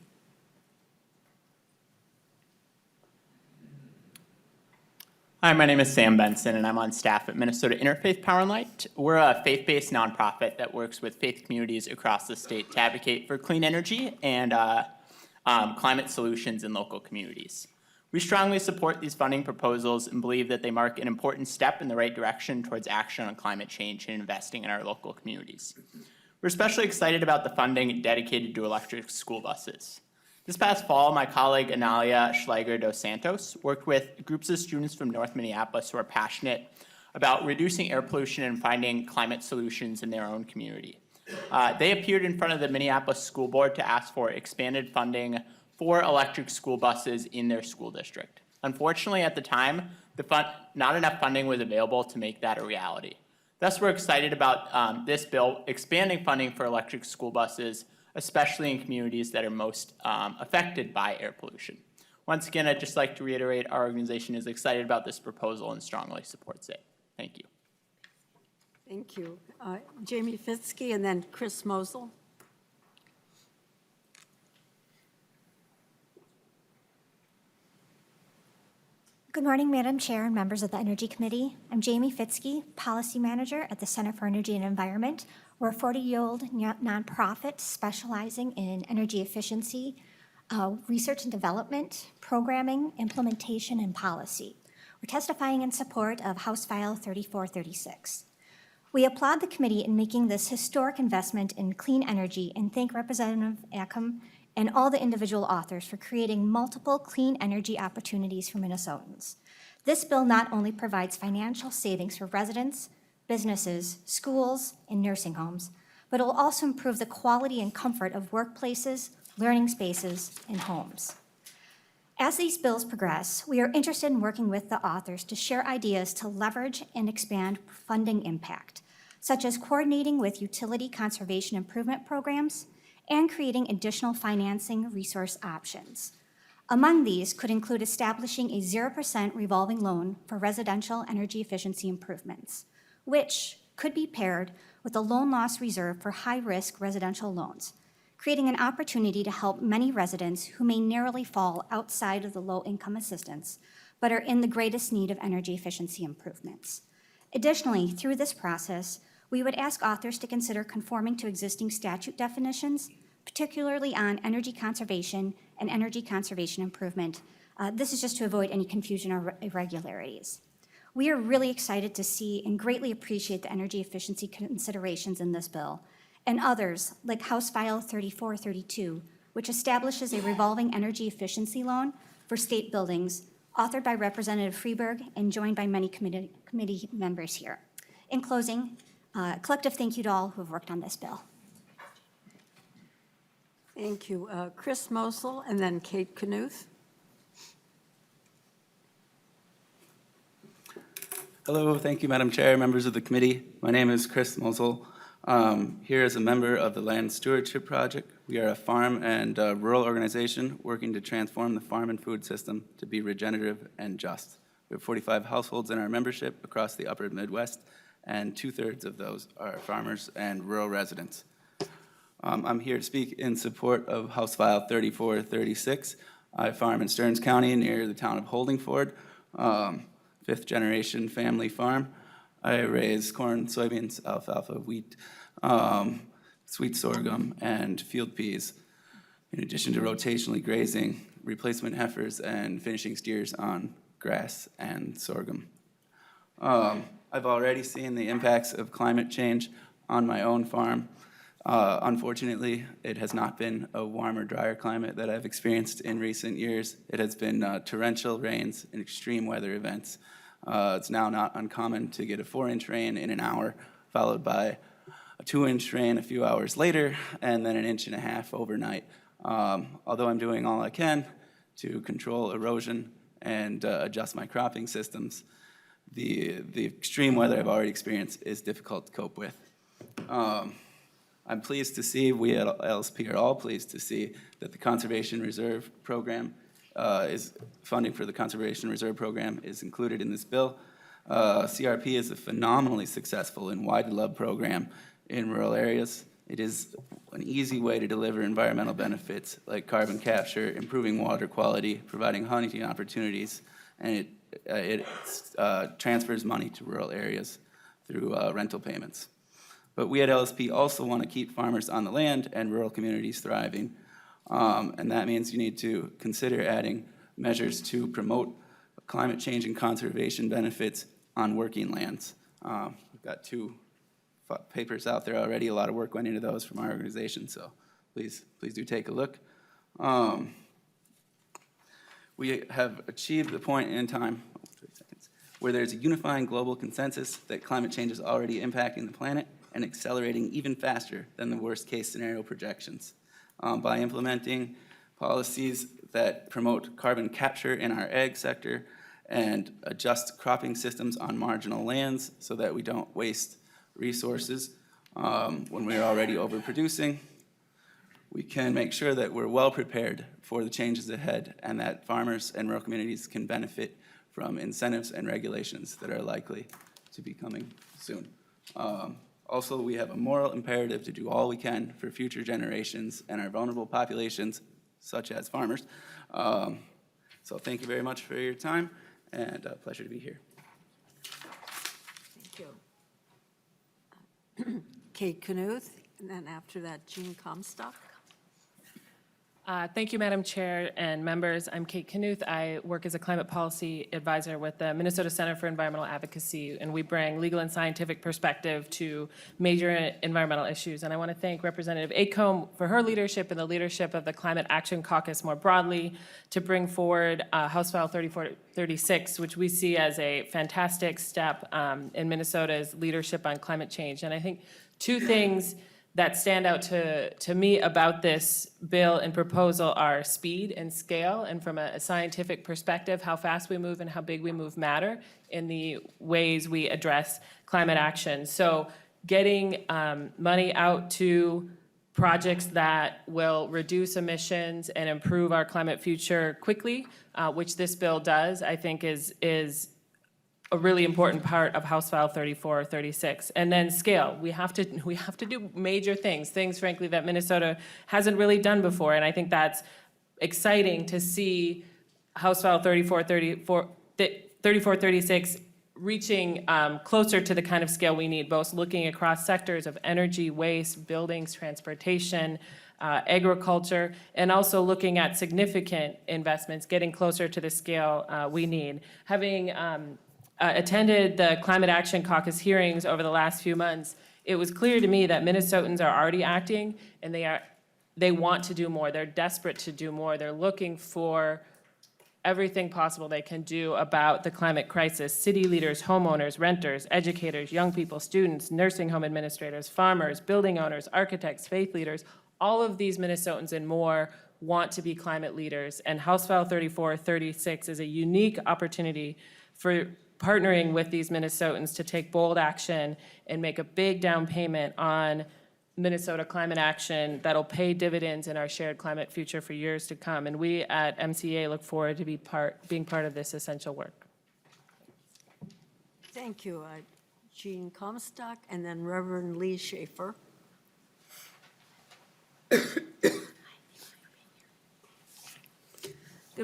Hi, my name is Sam Benson, and I'm on staff at Minnesota Interfaith Power and Light. We're a faith-based nonprofit that works with faith communities across the state to advocate for clean energy and climate solutions in local communities. We strongly support these funding proposals and believe that they mark an important step in the right direction towards action on climate change and investing in our local communities. We're especially excited about the funding dedicated to electric school buses. This past fall, my colleague Analia Schleiger dos Santos worked with groups of students from North Minneapolis who are passionate about reducing air pollution and finding climate solutions in their own community. They appeared in front of the Minneapolis School Board to ask for expanded funding for electric school buses in their school district. Unfortunately, at the time, not enough funding was available to make that a reality. Thus, we're excited about this bill expanding funding for electric school buses, especially in communities that are most affected by air pollution. Once again, I'd just like to reiterate our organization is excited about this proposal and strongly supports it. Thank you. Thank you. Jamie Fitzke and then Chris Mosel. Good morning, Madam Chair and members of the Energy Committee. I'm Jamie Fitzke, Policy Manager at the Center for Energy and Environment. We're a 40-year-old nonprofit specializing in energy efficiency, research and development, programming, implementation, and policy. We're testifying in support of House File 3436. We applaud the committee in making this historic investment in clean energy and thank Representative Acomb and all the individual authors for creating multiple clean energy opportunities for Minnesotans. This bill not only provides financial savings for residents, businesses, schools, and nursing homes, but it will also improve the quality and comfort of workplaces, learning spaces, and homes. As these bills progress, we are interested in working with the authors to share ideas to leverage and expand funding impact, such as coordinating with utility conservation improvement programs and creating additional financing resource options. Among these could include establishing a 0% revolving loan for residential energy efficiency improvements, which could be paired with a loan loss reserve for high-risk residential loans, creating an opportunity to help many residents who may narrowly fall outside of the low-income assistance, but are in the greatest need of energy efficiency improvements. Additionally, through this process, we would ask authors to consider conforming to existing statute definitions particularly on energy conservation and energy conservation improvement. This is just to avoid any confusion or irregularities. We are really excited to see and greatly appreciate the energy efficiency considerations in this bill and others like House File 3432, which establishes a revolving energy efficiency loan for state buildings, authored by Representative Freeberg and joined by many committee members here. In closing, a collective thank you to all who have worked on this bill. Thank you. Chris Mosel and then Kate Knuth. Hello, thank you, Madam Chair, members of the committee. My name is Chris Mosel. Here as a member of the Land Stewardship Project. We are a farm and rural organization working to transform the farm and food system to be regenerative and just. We have 45 households in our membership across the upper Midwest, and 2/3 of those are farmers and rural residents. I'm here to speak in support of House File 3436. I farm in Stearns County near the town of Holdingford, fifth-generation family farm. I raise corn, soybeans, alfalfa, wheat, sweet sorghum, and field peas, in addition to rotationally grazing, replacement heifers, and finishing steers on grass and sorghum. I've already seen the impacts of climate change on my own farm. Unfortunately, it has not been a warmer, drier climate that I've experienced in recent years. It has been torrential rains and extreme weather events. It's now not uncommon to get a 4-inch rain in an hour, followed by a 2-inch rain a few hours later, and then an 1.5 inches overnight. Although I'm doing all I can to control erosion and adjust my cropping systems, the extreme weather I've already experienced is difficult to cope with. I'm pleased to see, we at LSP are all pleased to see that the Conservation Reserve Program funding for the Conservation Reserve Program is included in this bill. CRP is a phenomenally successful and widely loved program in rural areas. It is an easy way to deliver environmental benefits like carbon capture, improving water quality, providing hunting opportunities, and it transfers money to rural areas through rental payments. But we at LSP also want to keep farmers on the land and rural communities thriving. And that means you need to consider adding measures to promote climate change and conservation benefits on working lands. We've got 2 papers out there already. A lot of work went into those from our organization, so please do take a look. We have achieved the point in time where there's a unifying global consensus that climate change is already impacting the planet and accelerating even faster than the worst-case scenario projections. By implementing policies that promote carbon capture in our ag sector and adjust cropping systems on marginal lands so that we don't waste resources when we're already overproducing, we can make sure that we're well prepared for the changes ahead and that farmers and rural communities can benefit from incentives and regulations that are likely to be coming soon. Also, we have a moral imperative to do all we can for future generations and our vulnerable populations, such as farmers. So thank you very much for your time, and a pleasure to be here. Thank you. Kate Knuth, and then after that, Jean Comstock. Thank you, Madam Chair and members. I'm Kate Knuth. I work as a climate policy advisor with the Minnesota Center for Environmental Advocacy, and we bring legal and scientific perspective to major environmental issues. And I want to thank Representative Acomb for her leadership and the leadership of the Climate Action Caucus more broadly to bring forward House File 3436, which we see as a fantastic step in Minnesota's leadership on climate change. And I think 2 things that stand out to me about this bill and proposal are speed and scale, and from a scientific perspective, how fast we move and how big we move matter in the ways we address climate action. So getting money out to projects that will reduce emissions and improve our climate future quickly, which this bill does, I think is a really important part of House File 3436. And then scale. We have to do major things, frankly, that Minnesota hasn't really done before. And I think that's exciting to see House File 3436 reaching closer to the kind of scale we need, both looking across sectors of energy, waste, buildings, transportation, agriculture, and also looking at significant investments, getting closer to the scale we need. Having attended the Climate Action Caucus hearings over the last few months, it was clear to me that Minnesotans are already acting, and they want to do more. They're desperate to do more. They're looking for everything possible they can do about the climate crisis. City leaders, homeowners, renters, educators, young people, students, nursing home administrators, farmers, building owners, architects, faith leaders, all of these Minnesotans and more want to be climate leaders. And House File 3436 is a unique opportunity for partnering with these Minnesotans to take bold action and make a big down payment on Minnesota climate action that'll pay dividends in our shared climate future for years to come. And we at MCA look forward to being part of this essential work. Thank you, Jean Comstock, and then Reverend Lee Schaefer. Good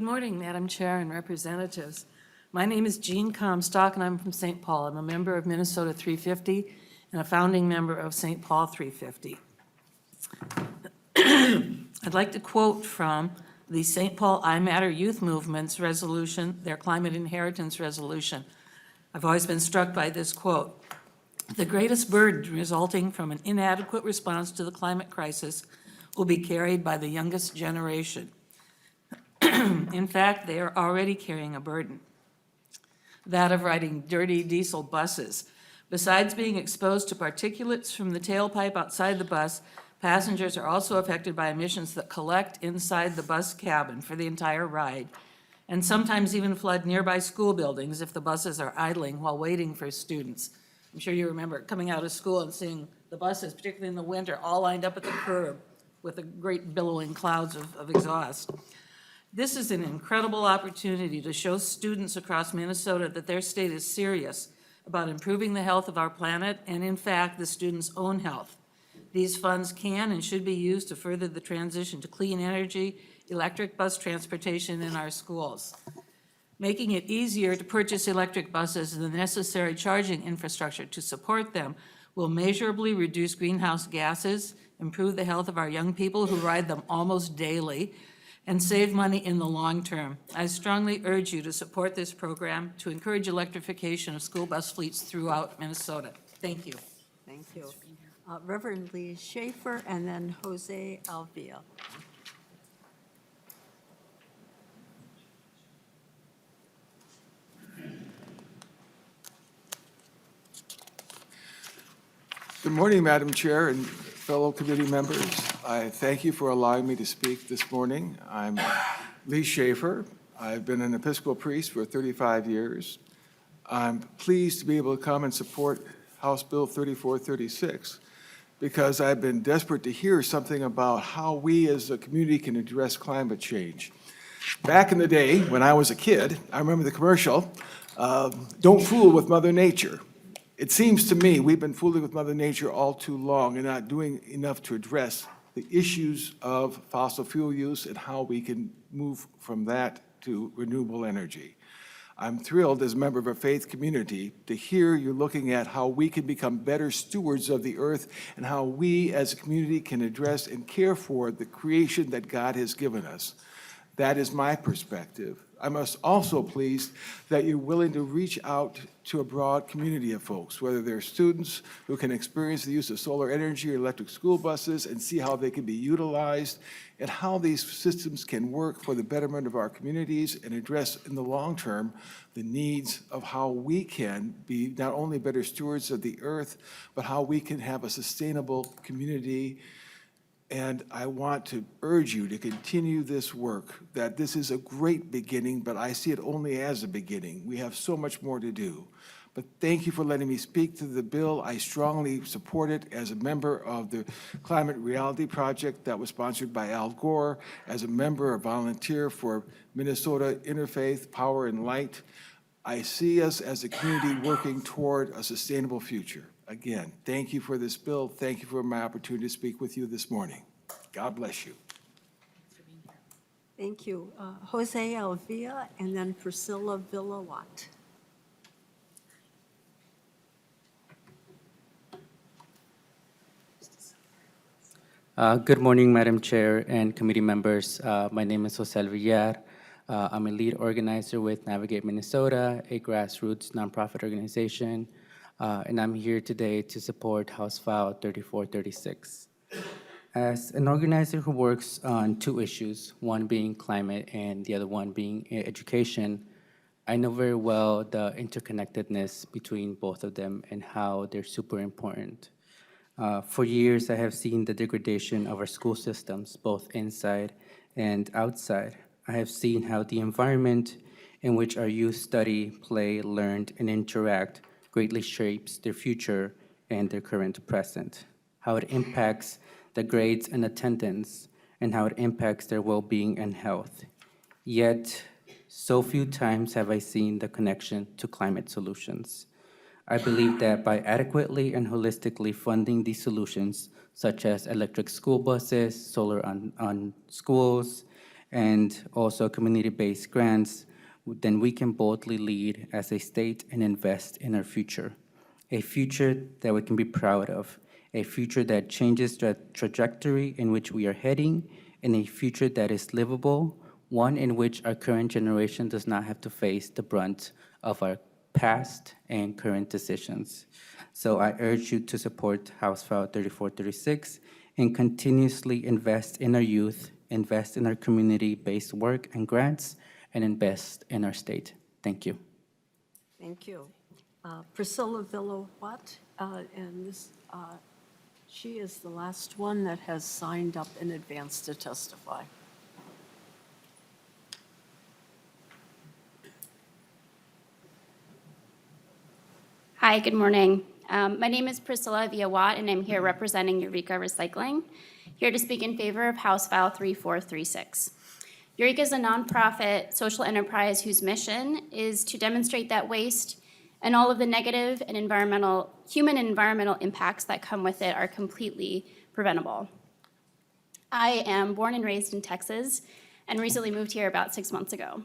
morning, Madam Chair and representatives. My name is Jean Comstock, and I'm from St. Paul. I'm a member of Minnesota 350 and a founding member of St. Paul 350. I'd like to quote from the St. Paul I Matter Youth Movement's resolution, their climate inheritance resolution. I've always been struck by this quote. The greatest burden resulting from an inadequate response to the climate crisis will be carried by the youngest generation. In fact, they are already carrying a burden, that of riding dirty diesel buses. Besides being exposed to particulates from the tailpipe outside the bus, passengers are also affected by emissions that collect inside the bus cabin for the entire ride, and sometimes even flood nearby school buildings if the buses are idling while waiting for students. I'm sure you remember coming out of school and seeing the buses, particularly in the winter, all lined up at the curb with the great billowing clouds of exhaust. This is an incredible opportunity to show students across Minnesota that their state is serious about improving the health of our planet and, in fact, the students' own health. These funds can and should be used to further the transition to clean energy, electric bus transportation in our schools. Making it easier to purchase electric buses and the necessary charging infrastructure to support them will measurably reduce greenhouse gases, improve the health of our young people who ride them almost daily, and save money in the long term. I strongly urge you to support this program to encourage electrification of school bus fleets throughout Minnesota. Thank you. Thank you. Reverend Lee Schaefer, and then Jose Alvia. Good morning, Madam Chair and fellow committee members. I thank you for allowing me to speak this morning. I'm Lee Schaefer. I've been an Episcopal priest for 35 years. I'm pleased to be able to come and support House Bill 3436 because I've been desperate to hear something about how we as a community can address climate change. Back in the day, when I was a kid, I remember the commercial, "Don't fool with Mother Nature." It seems to me we've been fooling with Mother Nature all too long and not doing enough to address the issues of fossil fuel use and how we can move from that to renewable energy. I'm thrilled as a member of a faith community to hear you looking at how we can become better stewards of the earth and how we as a community can address and care for the creation that God has given us. That is my perspective. I'm also pleased that you're willing to reach out to a broad community of folks, whether they're students who can experience the use of solar energy or electric school buses and see how they can be utilized and how these systems can work for the betterment of our communities and address in the long term the needs of how we can be not only better stewards of the earth, but how we can have a sustainable community. And I want to urge you to continue this work, that this is a great beginning, but I see it only as a beginning. We have so much more to do. But thank you for letting me speak to the bill. I strongly support it as a member of the Climate Reality Project that was sponsored by Al Gore, as a member or volunteer for Minnesota Interfaith Power and Light. I see us as a community working toward a sustainable future. Again, thank you for this bill. Thank you for my opportunity to speak with you this morning. God bless you. Thank you. Jose Alvia, and then Priscilla Villawat. Good morning, Madam Chair and committee members. My name is Jose Villar. I'm a lead organizer with Navigate Minnesota, a grassroots nonprofit organization, and I'm here today to support House File 3436. As an organizer who works on two issues, one being climate and the other one being education, I know very well the interconnectedness between both of them and how they're super important. For years, I have seen the degradation of our school systems, both inside and outside. I have seen how the environment in which our youth study, play, learn, and interact greatly shapes their future and their current present, how it impacts the grades and attendance, and how it impacts their well-being and health. Yet, so few times have I seen the connection to climate solutions. I believe that by adequately and holistically funding these solutions, such as electric school buses, solar on schools, and also community-based grants, then we can boldly lead as a state and invest in our future, a future that we can be proud of, a future that changes the trajectory in which we are heading, and a future that is livable, one in which our current generation does not have to face the brunt of our past and current decisions. So I urge you to support House File 3436 and continuously invest in our youth, invest in our community-based work and grants, and invest in our state. Thank you. Thank you. Priscilla Villa-Watt, and this, she is the last one that has signed up in advance to testify. Hi, good morning. My name is Priscilla Villa-Watt, and I'm here representing Eureka Recycling, here to speak in favor of House File 3436. Eureka is a nonprofit social enterprise whose mission is to demonstrate that waste and all of the negative and human and environmental impacts that come with it are completely preventable. I am born and raised in Texas and recently moved here about 6 months ago.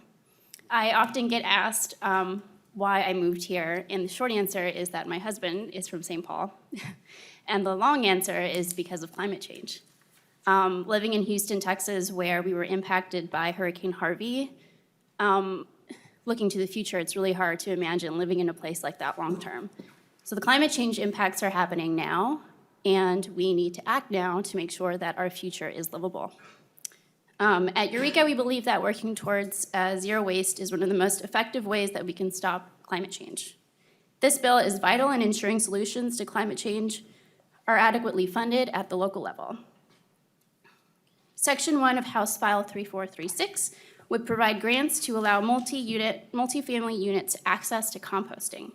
I often get asked why I moved here, and the short answer is that my husband is from St. Paul, and the long answer is because of climate change. Living in Houston, Texas, where we were impacted by Hurricane Harvey, looking to the future, it's really hard to imagine living in a place like that long term. So the climate change impacts are happening now, and we need to act now to make sure that our future is livable. At Eureka, we believe that working towards zero waste is one of the most effective ways that we can stop climate change. This bill is vital in ensuring solutions to climate change are adequately funded at the local level. Section 1 of House File 3436 would provide grants to allow multifamily units access to composting.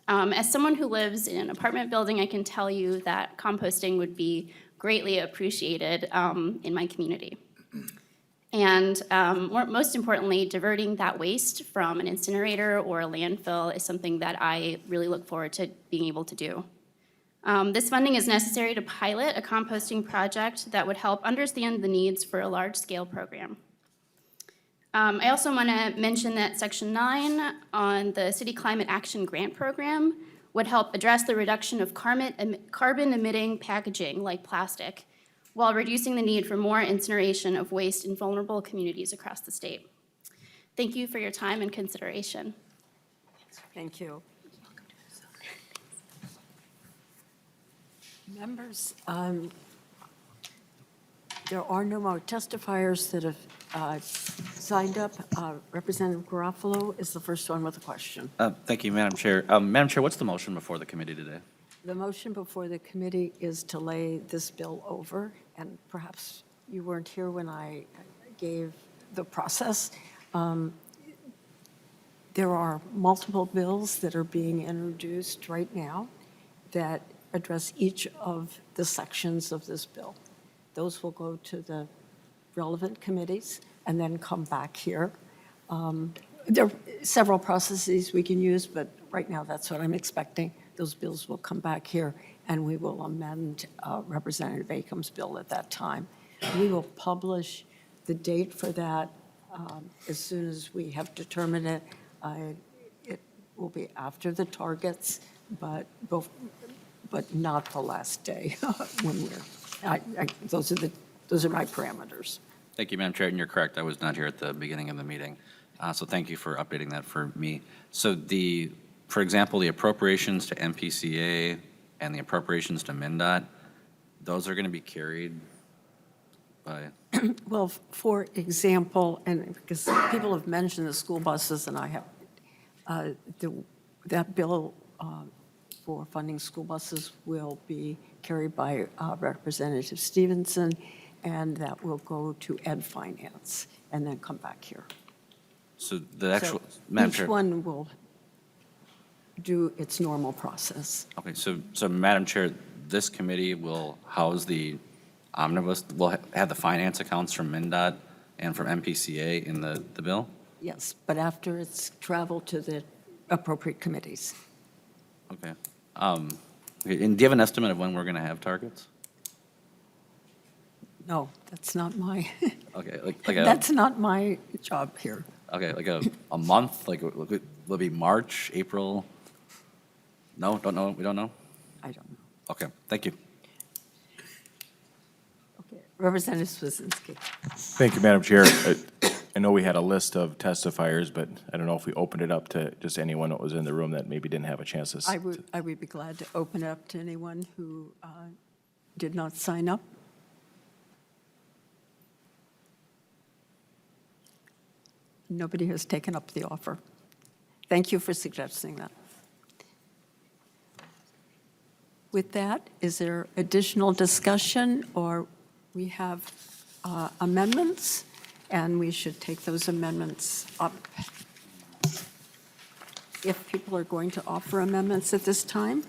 As someone who lives in an apartment building, I can tell you that composting would be greatly appreciated in my community. And most importantly, diverting that waste from an incinerator or a landfill is something that I really look forward to being able to do. This funding is necessary to pilot a composting project that would help understand the needs for a large-scale program. I also want to mention that Section 9 on the City Climate Action Grant Program would help address the reduction of carbon-emitting packaging like plastic, while reducing the need for more incineration of waste in vulnerable communities across the state. Thank you for your time and consideration. Thank you. Members, there are no more testifiers that have signed up. Representative Garofalo is the first one with a question. Thank you, Madam Chair. Madam Chair, what's the motion before the committee today? The motion before the committee is to lay this bill over, and perhaps you weren't here when I gave the process. There are multiple bills that are being introduced right now that address each of the sections of this bill. Those will go to the relevant committees and then come back here. There are several processes we can use, but right now that's what I'm expecting. Those bills will come back here, and we will amend Representative Acomb's bill at that time. We will publish the date for that as soon as we have determined it. It will be after the targets, but not the last day when we're Those are my parameters. Thank you, Madam Chair, and you're correct. I was not here at the beginning of the meeting. So thank you for updating that for me. So for example, the appropriations to MPCA and the appropriations to MnDOT, those are going to be carried by, Well, for example, and because people have mentioned the school buses, and I have, that bill for funding school buses will be carried by Representative Stevenson, and that will go to Ed Finance, and then come back here. so the actual, So Madam each Chair. one will do its normal process. Okay, so Madam Chair, this committee will house the omnibus, will have the finance accounts from MnDOT and from MPCA in the bill? Yes, but after it's traveled to the appropriate committees. Okay. And do you have an estimate of when we're going to have targets? No, that's not my, Okay, that's not my job here. okay, like a month, like, will it be March, April? No, don't know, we don't know? I don't know. Okay, thank you. Okay, Representative Swazinski. Thank you, Madam Chair. I know we had a list of testifiers, but I don't know if we opened it up to just anyone that was in the room that maybe didn't have a chance to. I would be glad to open it up to anyone who did not sign up. Nobody has taken up the offer. Thank you for suggesting that. With that, is there additional discussion, or we have amendments, and we should take those amendments up? If people are going to offer amendments at this time?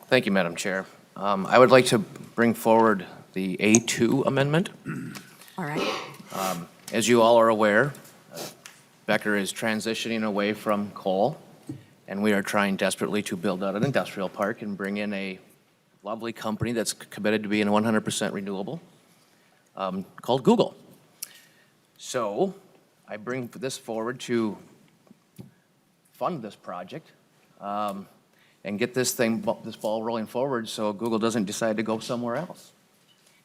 Thank you, Madam Chair. I would like to bring forward the A2 amendment. All right. As you all are aware, Becker is transitioning away from coal, and we are trying desperately to build out an industrial park and bring in a lovely company that's committed to being 100% renewable, called Google. So I bring this forward to fund this project and get this ball rolling forward so Google doesn't decide to go somewhere else.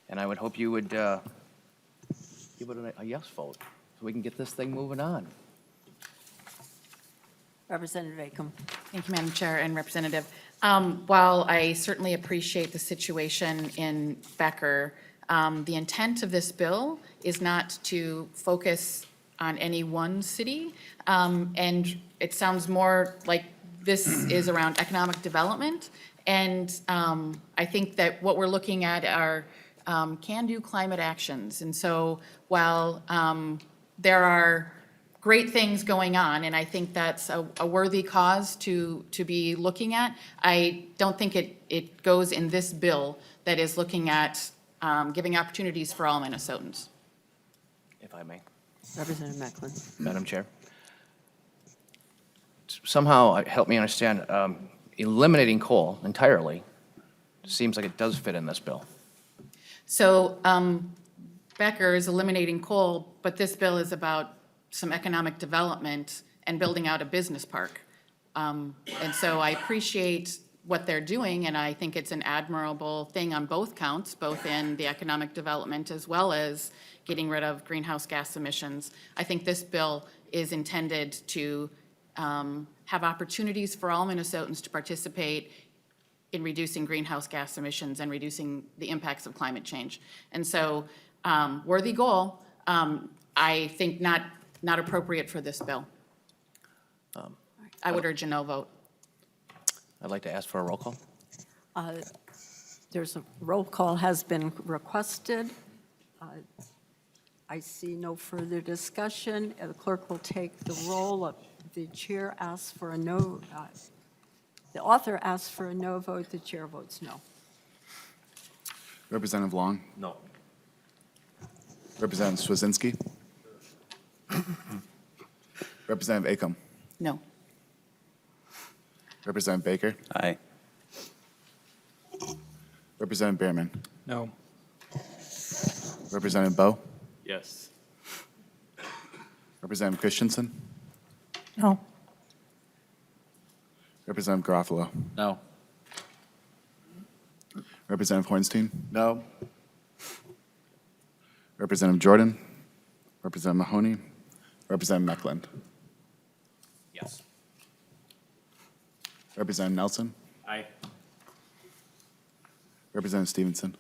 And I would hope you would give it a yes vote so we can get this thing moving on. Representative Acomb. Thank you, Madam Chair and Representative. While I certainly appreciate the situation in Becker, the intent of this bill is not to focus on any one city. And it sounds more like this is around economic development. And I think that what we're looking at are can-do climate actions. And so while there are great things going on, and I think that's a worthy cause to be looking at, I don't think it goes in this bill that is looking at giving opportunities for all Minnesotans. If I may. Representative Macklin. Madam Chair. Somehow, help me understand, eliminating coal entirely seems like it does fit in this bill. So Becker is eliminating coal, but this bill is about some economic development and building out a business park. And so I appreciate what they're doing, and I think it's an admirable thing on both counts, both in the economic development as well as getting rid of greenhouse gas emissions. I think this bill is intended to have opportunities for all Minnesotans to participate in reducing greenhouse gas emissions and reducing the impacts of climate change. And so, worthy goal, I think not appropriate for this bill. I would urge a no vote. I'd like to ask for a roll call. There's a roll call has been requested. I see no further discussion. The clerk will take the roll. The chair asks for a no. The author asks for a no vote. The chair votes no. Representative Long? No. Representative Swazinski? Representative Acomb? No. Representative Baker? Aye. Representative Behrman? No. Representative Bowe? Yes. Representative Christensen, No. Representative Garofalo, No. Representative Hornstein, No. Representative Jordan, Representative Mahoney, Representative Meckland, Yes. Representative Nelson, Aye. Representative Stevenson.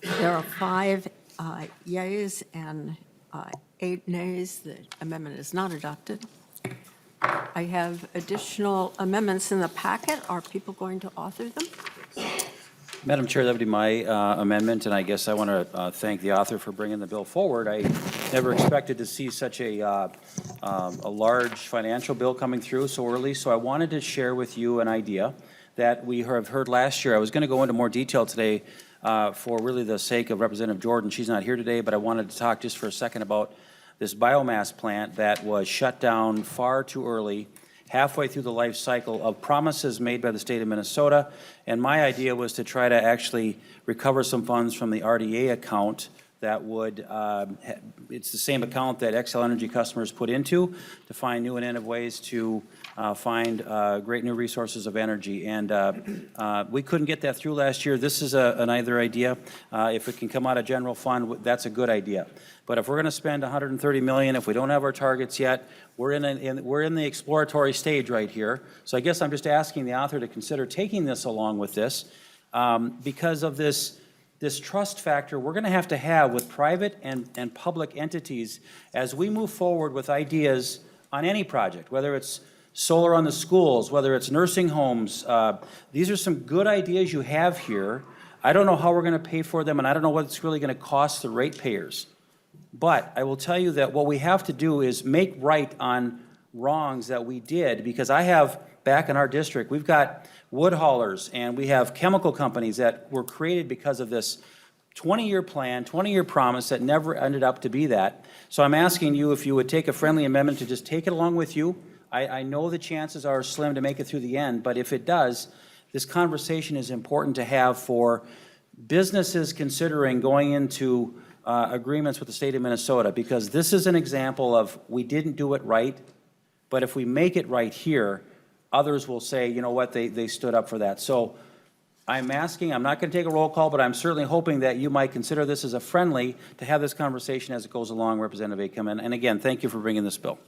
There are 5 yeas and 8 nays. The amendment is not adopted. I have additional amendments in the packet. Are people going to author them? Madam Chair, that would be my amendment, and I guess I want to thank the author for bringing the bill forward. I never expected to see such a large financial bill coming through so early, so I wanted to share with you an idea that we have heard last year. I was going to go into more detail today for really the sake of Representative Jordan. She's not here today, but I wanted to talk just for a second about this biomass plant that was shut down far too early, halfway through the life cycle of promises made by the state of Minnesota. And my idea was to try to actually recover some funds from the RDA account that would, it's the same account that Xcel Energy customers put into to find new and innovative ways to find great new resources of energy. And we couldn't get that through last year. This is an either idea. If it can come out of general fund, that's a good idea. But if we're going to spend $130 million, if we don't have our targets yet, we're in the exploratory stage right here. So I guess I'm just asking the author to consider taking this along with this because of this trust factor we're going to have with private and public entities as we move forward with ideas on any project, whether it's solar on the schools, whether it's nursing homes. These are some good ideas you have here. I don't know how we're going to pay for them, and I don't know what it's really going to cost the ratepayers. But I will tell you that what we have to do is make right on wrongs that we did, because I have, back in our district, we've got wood haulers and we have chemical companies that were created because of this 20-year plan, 20-year promise that never ended up to be that. So I'm asking you if you would take a friendly amendment to just take it along with you. I know the chances are slim to make it through the end, but if it does, this conversation is important to have for businesses considering going into agreements with the state of Minnesota, because this is an example of we didn't do it right, but if we make it right here, others will say, you know what, they stood up for that. So I'm asking, I'm not going to take a roll call, but I'm certainly hoping that you might consider this as a friendly to have this conversation as it goes along, Representative Acomb. And again, thank you for bringing this bill.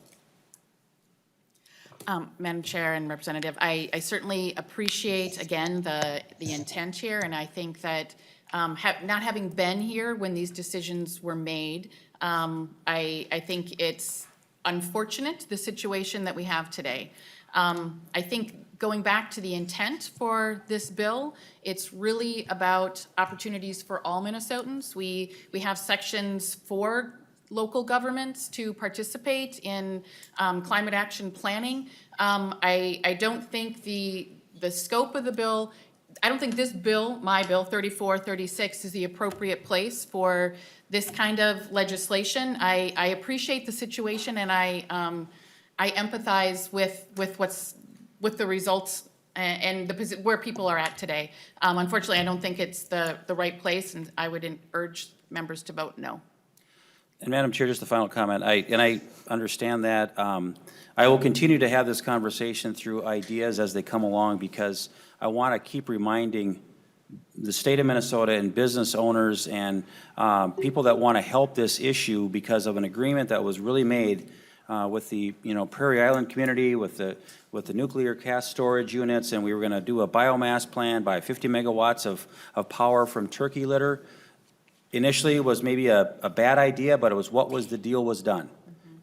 Madam Chair and Representative, I certainly appreciate, again, the intent here, and I think that not having been here when these decisions were made, I think it's unfortunate, the situation that we have today. I think going back to the intent for this bill, it's really about opportunities for all Minnesotans. We have sections for local governments to participate in climate action planning. I don't think the scope of the bill, I don't think this bill, my bill 3436, is the appropriate place for this kind of legislation. I appreciate the situation, and I empathize with the results and where people are at today. Unfortunately, I don't think it's the right place, and I would urge members to vote no. And Madam Chair, just a final comment. I understand that. I will continue to have this conversation through ideas as they come along, because I want to keep reminding the state of Minnesota and business owners and people that want to help this issue because of an agreement that was really made with the Prairie Island community, with the nuclear cast storage units, and we were going to do a biomass plant by 50 megawatts of power from turkey litter. Initially, it was maybe a bad idea, but it was what was the deal was done.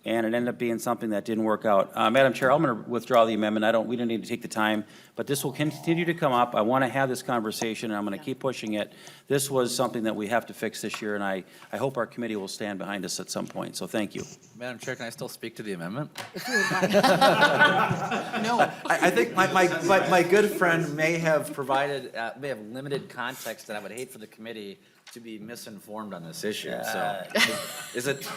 And it ended up being something that didn't work out. Madam Chair, I'm going to withdraw the amendment. We don't need to take the time, but this will continue to come up. I want to have this conversation, and I'm going to keep pushing it. This was something that we have to fix this year, and I hope our committee will stand behind us at some point. So thank you. Madam Chair, can I still speak to the amendment? No. I think my good friend may have provided, may have limited context, and I would hate for the committee to be misinformed on this issue, so.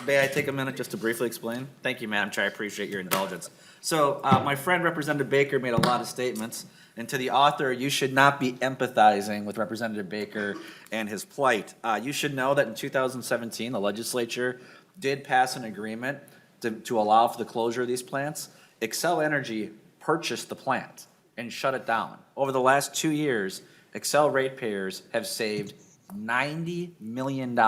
May I take a minute just to briefly explain? Thank you, Madam Chair, I appreciate your indulgence. So, my friend Representative Baker made a lot of statements, and to the author, you should not be empathizing with Representative Baker and his plight. You should know that in 2017, the legislature did pass an agreement to allow for the closure of these plants. Xcel Energy purchased the plant and shut it down. Over the last 2 years, Xcel ratepayers have saved $90 million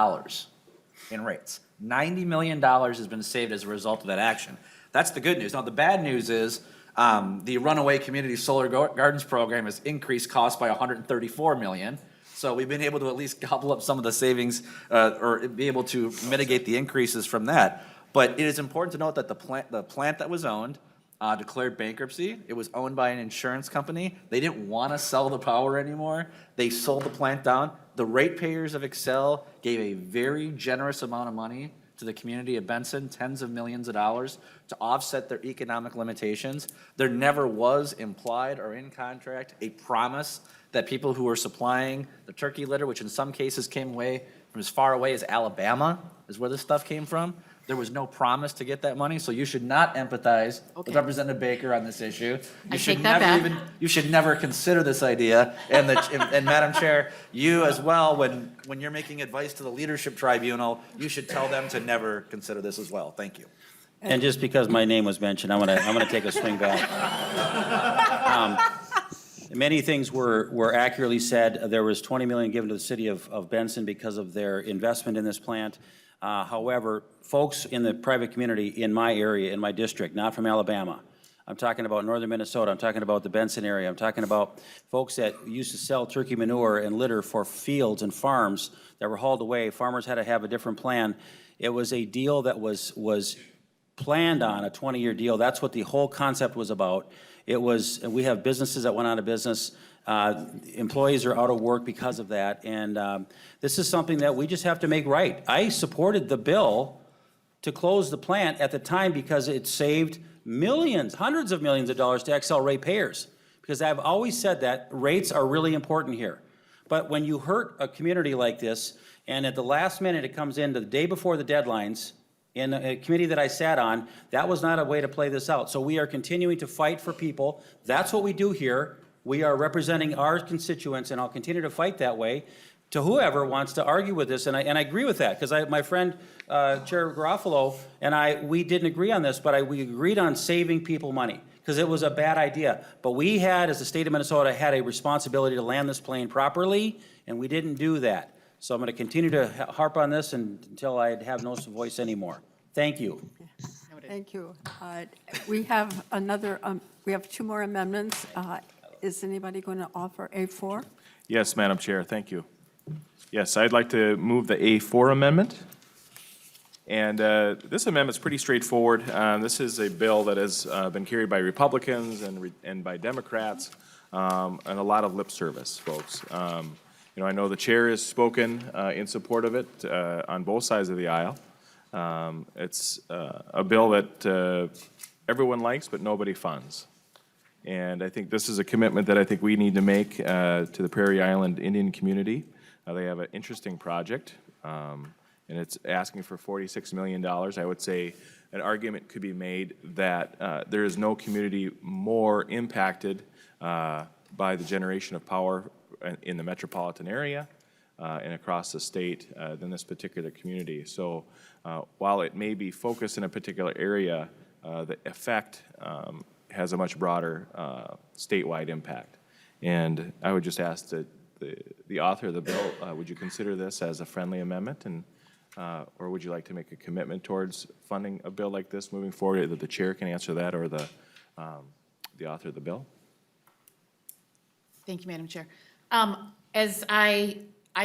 in rates. $90 million has been saved as a result of that action. That's the good news. Now, the bad news is the Runaway Community Solar Gardens program has increased costs by $134 million. So we've been able to at least gobble up some of the savings or be able to mitigate the increases from that. But it is important to note that the plant that was owned declared bankruptcy. It was owned by an insurance company. They didn't want to sell the power anymore. They sold the plant down. The ratepayers of Xcel gave a very generous amount of money to the community of Benson, tens of millions of dollars, to offset their economic limitations. There never was implied or in contract a promise that people who were supplying the turkey litter, which in some cases came away from as far away as Alabama, is where this stuff came from. There was no promise to get that money, so you should not empathize with Representative Baker on this issue. I take that back. You should never consider this idea. And Madam Chair, you as well, when you're making advice to the leadership tribunal, you should tell them to never consider this as well. Thank you. And just because my name was mentioned, I'm gonna take a swing back. Many things were accurately said. There was $20 million given to the city of Benson because of their investment in this plant. However, folks in the private community in my area, in my district, not from Alabama, I'm talking about northern Minnesota, I'm talking about the Benson area, I'm talking about folks that used to sell turkey manure and litter for fields and farms that were hauled away. Farmers had to have a different plan. It was a deal that was planned on, a 20-year deal. That's what the whole concept was about. We have businesses that went out of business. Employees are out of work because of that, and this is something that we just have to make right. I supported the bill to close the plant at the time because it saved millions, hundreds of millions of dollars to Xcel ratepayers, because I've always said that rates are really important here. But when you hurt a community like this, and at the last minute it comes in the day before the deadlines, in a committee that I sat on, that was not a way to play this out. So we are continuing to fight for people. That's what we do here. We are representing our constituents, and I'll continue to fight that way to whoever wants to argue with this. And I agree with that, because my friend, Chair Garofalo, and we didn't agree on this, but we agreed on saving people money, because it was a bad idea. But we had, as the state of Minnesota, had a responsibility to land this plane properly, and we didn't do that. So I'm going to continue to harp on this until I have no voice anymore. Thank you. Thank you. We have we have 2 more amendments. Is anybody going to offer A4? Yes, Madam Chair, thank you. Yes, I'd like to move the A4 amendment. And this amendment's pretty straightforward. This is a bill that has been carried by Republicans and by Democrats, and a lot of lip service, folks. I know the chair has spoken in support of it on both sides of the aisle. It's a bill that everyone likes, but nobody funds. And I think this is a commitment that I think we need to make to the Prairie Island Indian community. They have an interesting project, and it's asking for $46 million. I would say an argument could be made that there is no community more impacted by the generation of power in the metropolitan area and across the state than this particular community. So while it may be focused in a particular area, the effect has a much broader statewide impact. And I would just ask that the author of the bill, would you consider this as a friendly amendment, and or would you like to make a commitment towards funding a bill like this moving forward? Either the chair can answer that, or the author of the bill. Thank you, Madam Chair. As I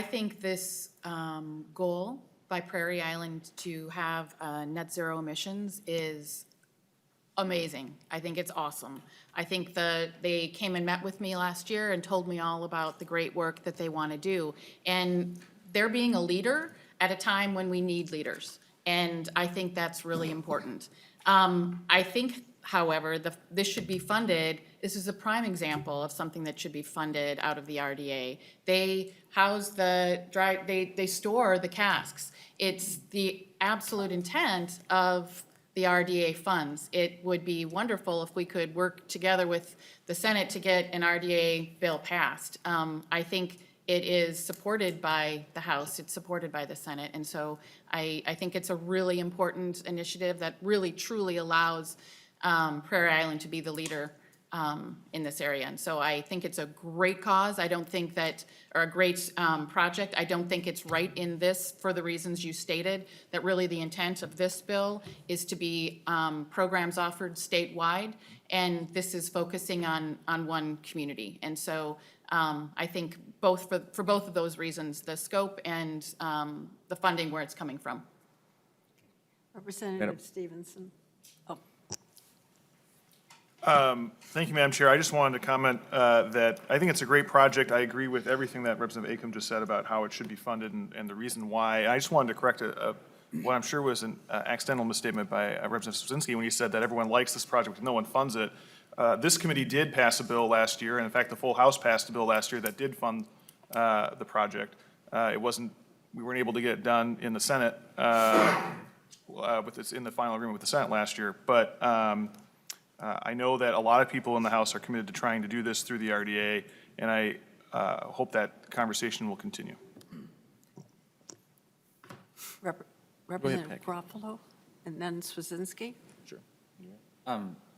think this goal by Prairie Island to have net zero emissions is amazing. I think it's awesome. I think they came and met with me last year and told me all about the great work that they want to do. And they're being a leader at a time when we need leaders. And I think that's really important. I think however, this should be funded, this is a prime example of something that should be funded out of the RDA. They house they store the casks. It's the absolute intent of the RDA funds. It would be wonderful if we could work together with the Senate to get an RDA bill passed. I think it is supported by the House, it's supported by the Senate, and so I think it's a really important initiative that really truly allows Prairie Island to be the leader in this area. And so I think it's a great cause. I don't think that, or a great project. I don't think it's right in this for the reasons you stated, that really the intent of this bill is to be programs offered statewide, and this is focusing on one community. And so I think both for both of those reasons, the scope and the funding, where it's coming from. Representative Stevenson. Thank you, Madam Chair. I just wanted to comment that I think it's a great project. I agree with everything that Representative Acomb just said about how it should be funded and the reason why. I just wanted to correct what I'm sure was an accidental misstatement by Representative Fitzke when he said that everyone likes this project, but no one funds it. This committee did pass a bill last year, and in fact, the full House passed a bill last year that did fund the project. We weren't able to get it done in the Senate, in the final agreement with the Senate last year, but I know that a lot of people in the House are committed to trying to do this through the RDA, and I hope that conversation will continue. Representative Garofalo, and then Swazinski. Sure.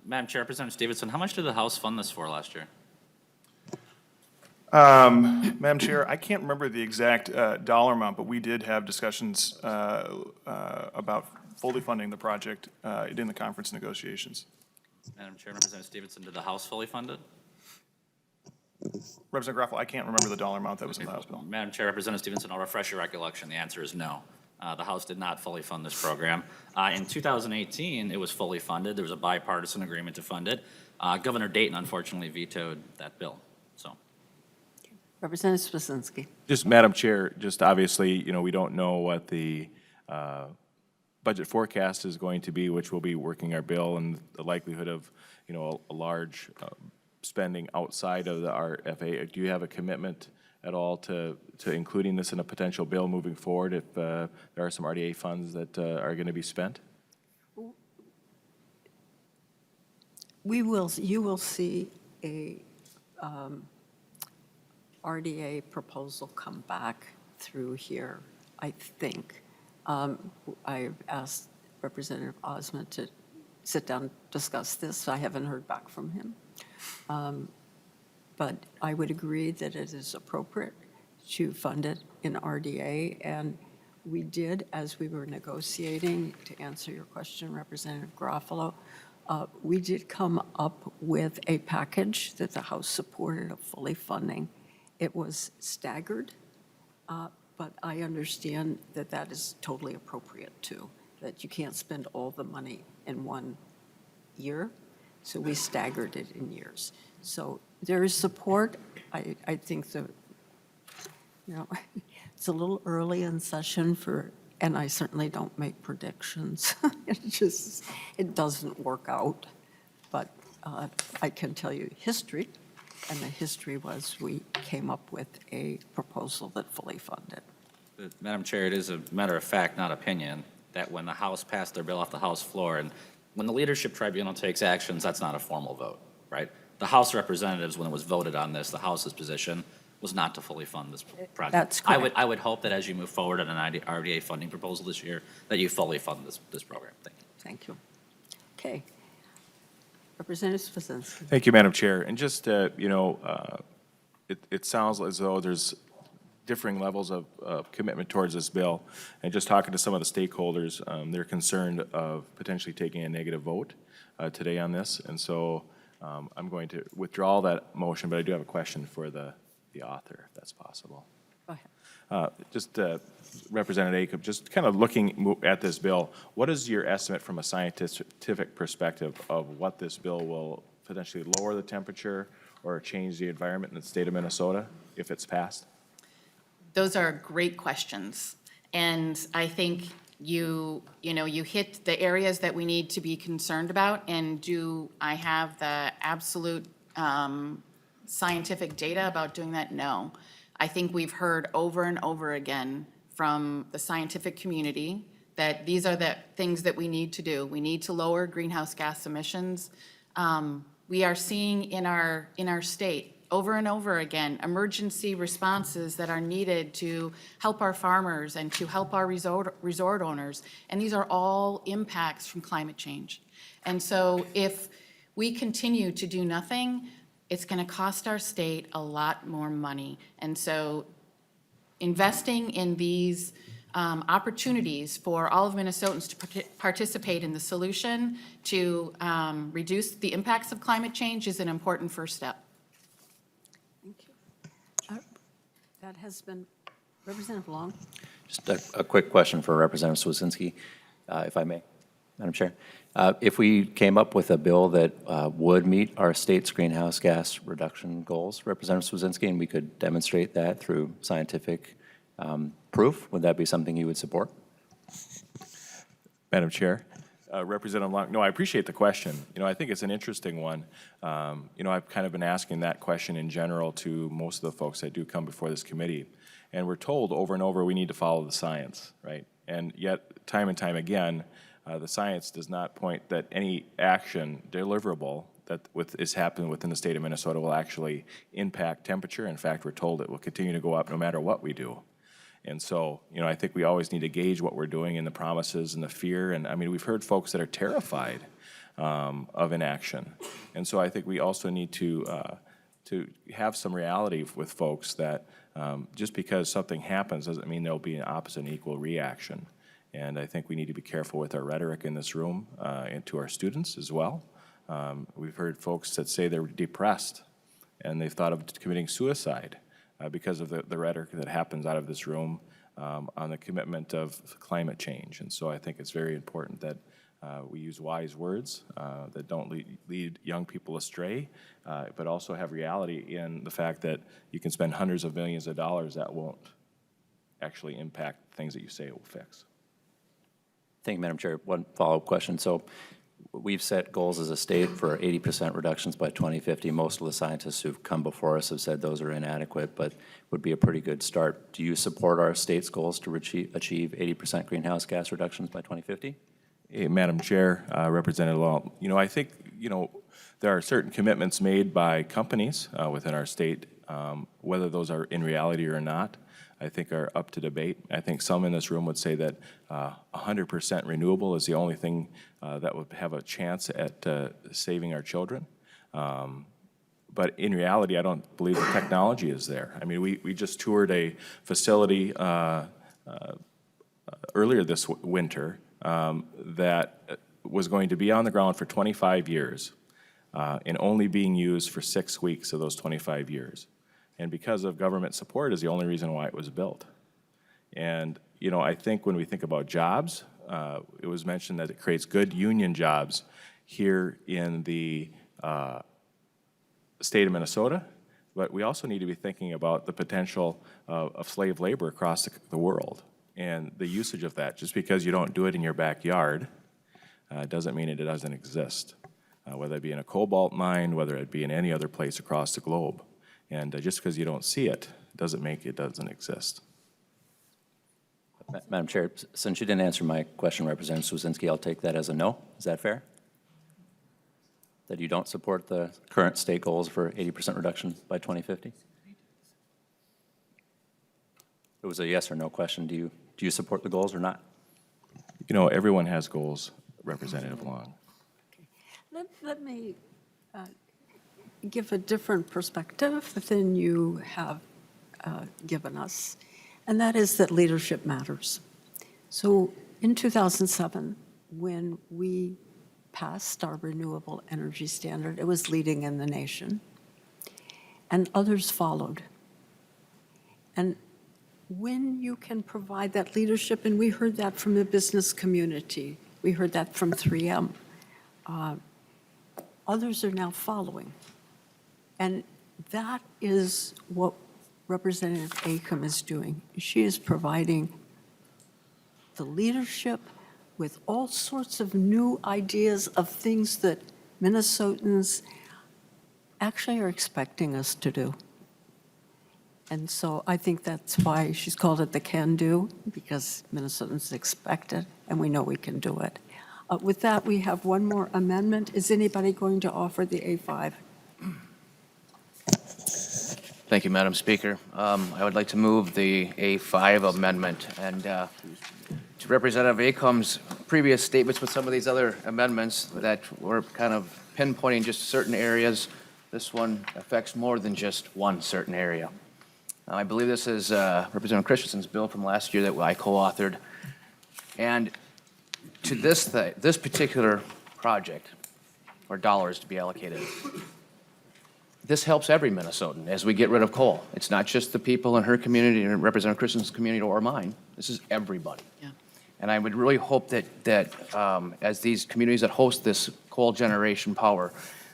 Madam Chair, Representative Stevenson, how much did the House fund this for last year? Madam Chair, I can't remember the exact dollar amount, but we did have discussions about fully funding the project in the conference negotiations. Madam Chair, Representative Stevenson, did the House fully fund it? Representative Garofalo, I can't remember the dollar amount that was in the House bill. Madam Chair, Representative Stevenson, I'll refresh your recollection. The answer is no. The House did not fully fund this program. In 2018, it was fully funded. There was a bipartisan agreement to fund it. Governor Dayton unfortunately vetoed that bill. So, Representative Swazinski. Just, Madam Chair, just obviously, we don't know what the budget forecast is going to be, which we'll be working our bill, and the likelihood of, a large spending outside of the RFA. Do you have a commitment at all to including this in a potential bill moving forward if there are some RDA funds that are going to be spent? You will see a RDA proposal come back through here, I think. I've asked Representative Osmond to sit down and discuss this. I haven't heard back from him. But I would agree that it is appropriate to fund it in RDA. And we did, as we were negotiating, to answer your question, Representative Garofalo, we did come up with a package that the House supported of fully funding. It was staggered, but I understand that that is totally appropriate too, that you can't spend all the money in one year. So we staggered it in years. So there is support. I think it's a little early in session and I certainly don't make predictions. It doesn't work out. But I can tell you history, and the history was we came up with a proposal that fully funded. Madam Chair, it is a matter of fact, not opinion, that when the House passed their bill off the House floor, and when the Leadership Tribunal takes actions, that's not a formal vote, right? The House representatives, when it was voted on this, the House's position was not to fully fund this project. That's correct. I would hope that as you move forward on an RDA funding proposal this year, that you fully fund this program. Thank you. Thank you. Okay. Representative Swazinski. Thank you, Madam Chair. And just, it sounds as though there's differing levels of commitment towards this bill. And just talking to some of the stakeholders, they're concerned of potentially taking a negative vote today on this. And so I'm going to withdraw that motion, but I do have a question for the author, if that's possible. Go ahead. Representative Acomb, just kind of looking at this bill, what is your estimate from a scientific perspective of what this bill will potentially lower the temperature or change the environment in the state of Minnesota if it's passed? Those are great questions. And I think you hit the areas that we need to be concerned about, and do I have the absolute scientific data about doing that? No. I think we've heard over and over again from the scientific community that these are the things that we need to do. We need to lower greenhouse gas emissions. We are seeing in our state over and over again emergency responses that are needed to help our farmers and to help our resort owners. And these are all impacts from climate change. And so if we continue to do nothing, it's going to cost our state a lot more money. And so investing in these opportunities for all of Minnesotans to participate in the solution to reduce the impacts of climate change is an important first step. Thank you. That has been, Representative Long. Just a quick question for Representative Swedzinski, if I may, Madam Chair. If we came up with a bill that would meet our state's greenhouse gas reduction goals, Representative Swedzinski, and we could demonstrate that through scientific proof, would that be something you would support? Madam Chair, Representative Long, no, I appreciate the question. I think it's an interesting one. I've kind of been asking that question in general to most of the folks that do come before this committee. And we're told over and over we need to follow the science, right? And yet, time and time again, the science does not point that any action deliverable that is happening within the state of Minnesota will actually impact temperature. In fact, we're told it will continue to go up no matter what we do. And so, I think we always need to gauge what we're doing and the promises and the fear. And I mean, we've heard folks that are terrified of inaction. And so I think we also need to have some reality with folks that just because something happens doesn't mean there'll be an opposite and equal reaction. And I think we need to be careful with our rhetoric in this room and to our students as well. We've heard folks that say they're depressed and they've thought of committing suicide because of the rhetoric that happens out of this room on the commitment of climate change. And so I think it's very important that we use wise words that don't lead young people astray, but also have reality in the fact that you can spend hundreds of millions of dollars that won't actually impact things that you say it will fix. Thank you, Madam Chair. One follow-up question. So we've set goals as a state for 80% reductions by 2050. Most of the scientists who've come before us have said those are inadequate, but would be a pretty good start. Do you support our state's goals to achieve 80% greenhouse gas reductions by 2050? Hey, Madam Chair, Representative Long, I think, there are certain commitments made by companies within our state, whether those are in reality or not, I think are up to debate. I think some in this room would say that 100% renewable is the only thing that would have a chance at saving our children. But in reality, I don't believe the technology is there. I mean, we just toured a facility earlier this winter that was going to be on the ground for 25 years and only being used for 6 weeks of those 25 years. And because of government support is the only reason why it was built. And, I think when we think about jobs, it was mentioned that it creates good union jobs here in the state of Minnesota, but we also need to be thinking about the potential of slave labor across the world and the usage of that. Just because you don't do it in your backyard doesn't mean it doesn't exist, whether it be in a cobalt mine, whether it be in any other place across the globe. And just because you don't see it doesn't make it doesn't exist. Madam Chair, since you didn't answer my question, Representative Swedzinski, I'll take that as a no. Is that fair? That you don't support the current state goals for 80% reduction by 2050? It was a yes or no question. Do you support the goals or not? Everyone has goals, Representative Long. Okay. Let me give a different perspective than you have given us, and that is that leadership matters. So in 2007, when we passed our renewable energy standard, it was leading in the nation, and others followed. And when you can provide that leadership, and we heard that from the business community, we heard that from 3M, others are now following. And that is what Representative Acomb is doing. She is providing the leadership, with all sorts of new ideas of things that Minnesotans actually are expecting us to do. And so I think that's why she's called it the can-do, because Minnesotans expect it, and we know we can do it. With that, we have one more amendment. Is anybody going to offer the A5? Thank you, Madam Speaker. I would like to move the A5 amendment. And to Representative Acomb's previous statements with some of these other amendments that were kind of pinpointing just certain areas, this one affects more than just one certain area. I believe this is Representative Christensen's bill from last year that I co-authored. And to this particular project, or dollars to be allocated, this helps every Minnesotan as we get rid of coal. It's not just the people in her community and Representative Christensen's community or mine. This is everybody. Yeah. And I would really hope that as these communities that host this coal generation power,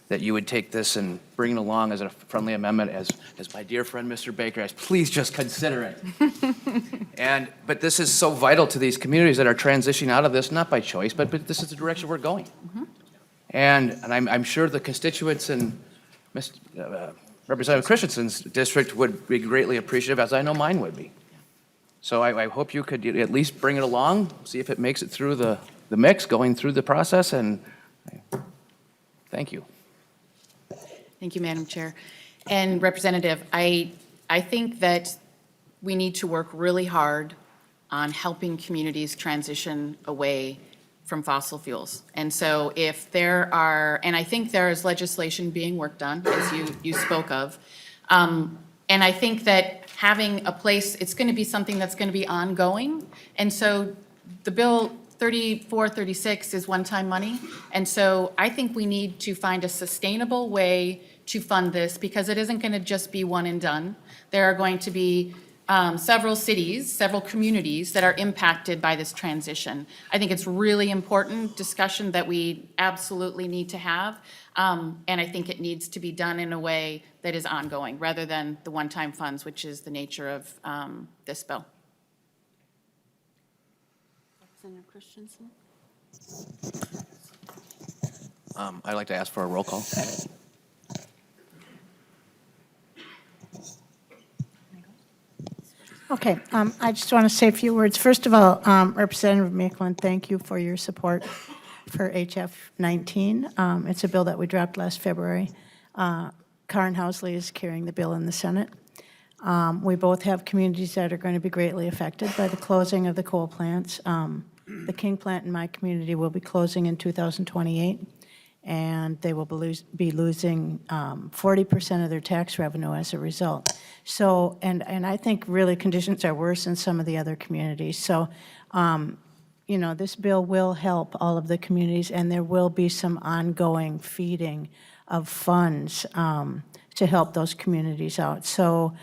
that you would take this and bring it along as a friendly amendment, as my dear friend Mr. Baker has, please just consider it. But this is so vital to these communities that are transitioning out of this, not by choice, but this is the direction we're going. And I'm sure the constituents in Representative Christensen's district would be greatly appreciative, as I know mine would be. So I hope you could at least bring it along, see if it makes it through the mix, going through the process, and thank you. Thank you, Madam Chair. And Representative, I think that we need to work really hard on helping communities transition away from fossil fuels. And so if there are, and I think there is legislation being worked on, as you spoke of, and I think that having a place, it's going to be something that's going to be ongoing. And so the bill 3436 is one-time money. And so I think we need to find a sustainable way to fund this, because it isn't going to just be one and done. There are going to be several cities, several communities that are impacted by this transition. I think it's really important discussion that we absolutely need to have. And I think it needs to be done in a way that is ongoing, rather than the one-time funds, which is the nature of this bill. Representative Christensen? I'd like to ask for a roll call. Okay, I just want to say a few words. First of all, Representative Mecklen, thank you for your support for HF 19. It's a bill that we dropped last February. Karen Housley is carrying the bill in the Senate. We both have communities that are going to be greatly affected by the closing of the coal plants. The King plant in my community will be closing in 2028, and they will be losing 40% of their tax revenue as a result. So, and I think really conditions are worse in some of the other communities. So, you know, this bill will help all of the communities, and there will be some ongoing feeding of funds to help those communities out. So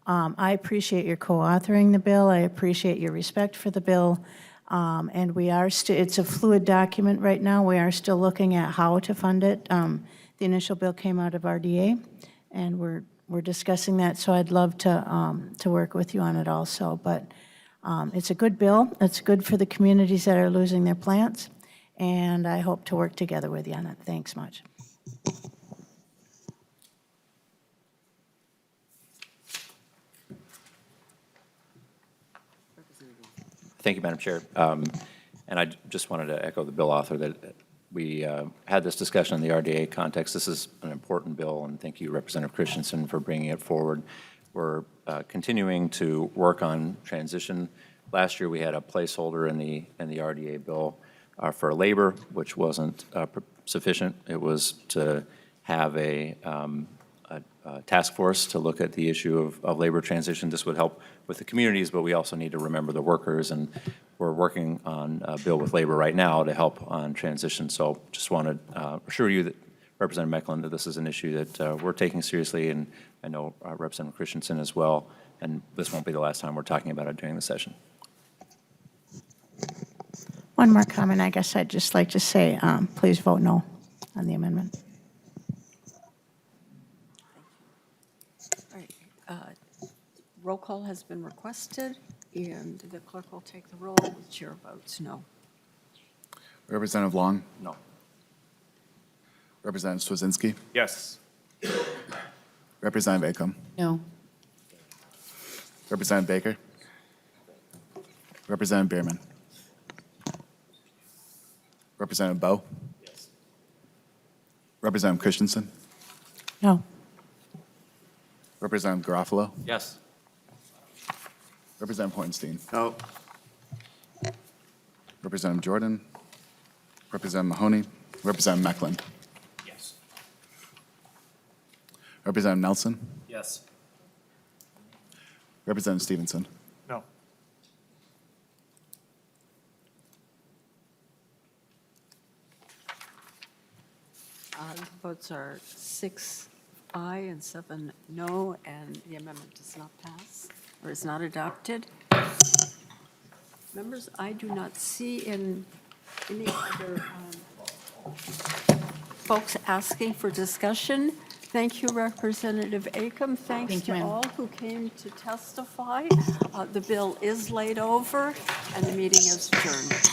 I appreciate your co-authoring the bill. I appreciate your respect for the bill. And we are it's a fluid document right now. We are still looking at how to fund it. The initial bill came out of RDA, and we're discussing that. So I'd love to work with you on it also. But it's a good bill. It's good for the communities that are losing their plants, and I hope to work together with you on it. Thanks much. Thank you, Madam Chair. And I just wanted to echo the bill author that we had this discussion in the RDA context. This is an important bill, and thank you, Representative Christensen, for bringing it forward. We're continuing to work on transition. Last year, we had a placeholder in the RDA bill for labor, which wasn't sufficient. It was to have a task force to look at the issue of labor transition. This would help with the communities, but we also need to remember the workers, and we're working on a bill with labor right now to help on transition. So just want to assure you that, Representative Mecklen, that this is an issue that we're taking seriously, and I know Representative Christensen as well, and this won't be the last time we're talking about it during the session. One more comment, I guess I'd just like to say, please vote no on the amendment. Roll call has been requested. And the clerk will take the roll. The chair votes no. Representative Long? No. Representative Swazinski? Yes. Representative Acomb? No. Representative Baker? Representative Bierman? Representative Bowe? Yes. Representative Christensen? No. Representative Garofalo? Yes. Representative Hornstein? No. Representative Jordan? Representative Mahoney? Representative Mecklen? Yes. Representative Nelson? Yes. Representative Stevenson? No. The votes are 6 aye and 7 no, and the amendment does not pass, or is not adopted. Members, I do not see any other folks asking for discussion. Thank you, Representative Acomb. Thanks Thank you, to ma'am. all who came to testify. The bill is laid over, and the meeting is adjourned.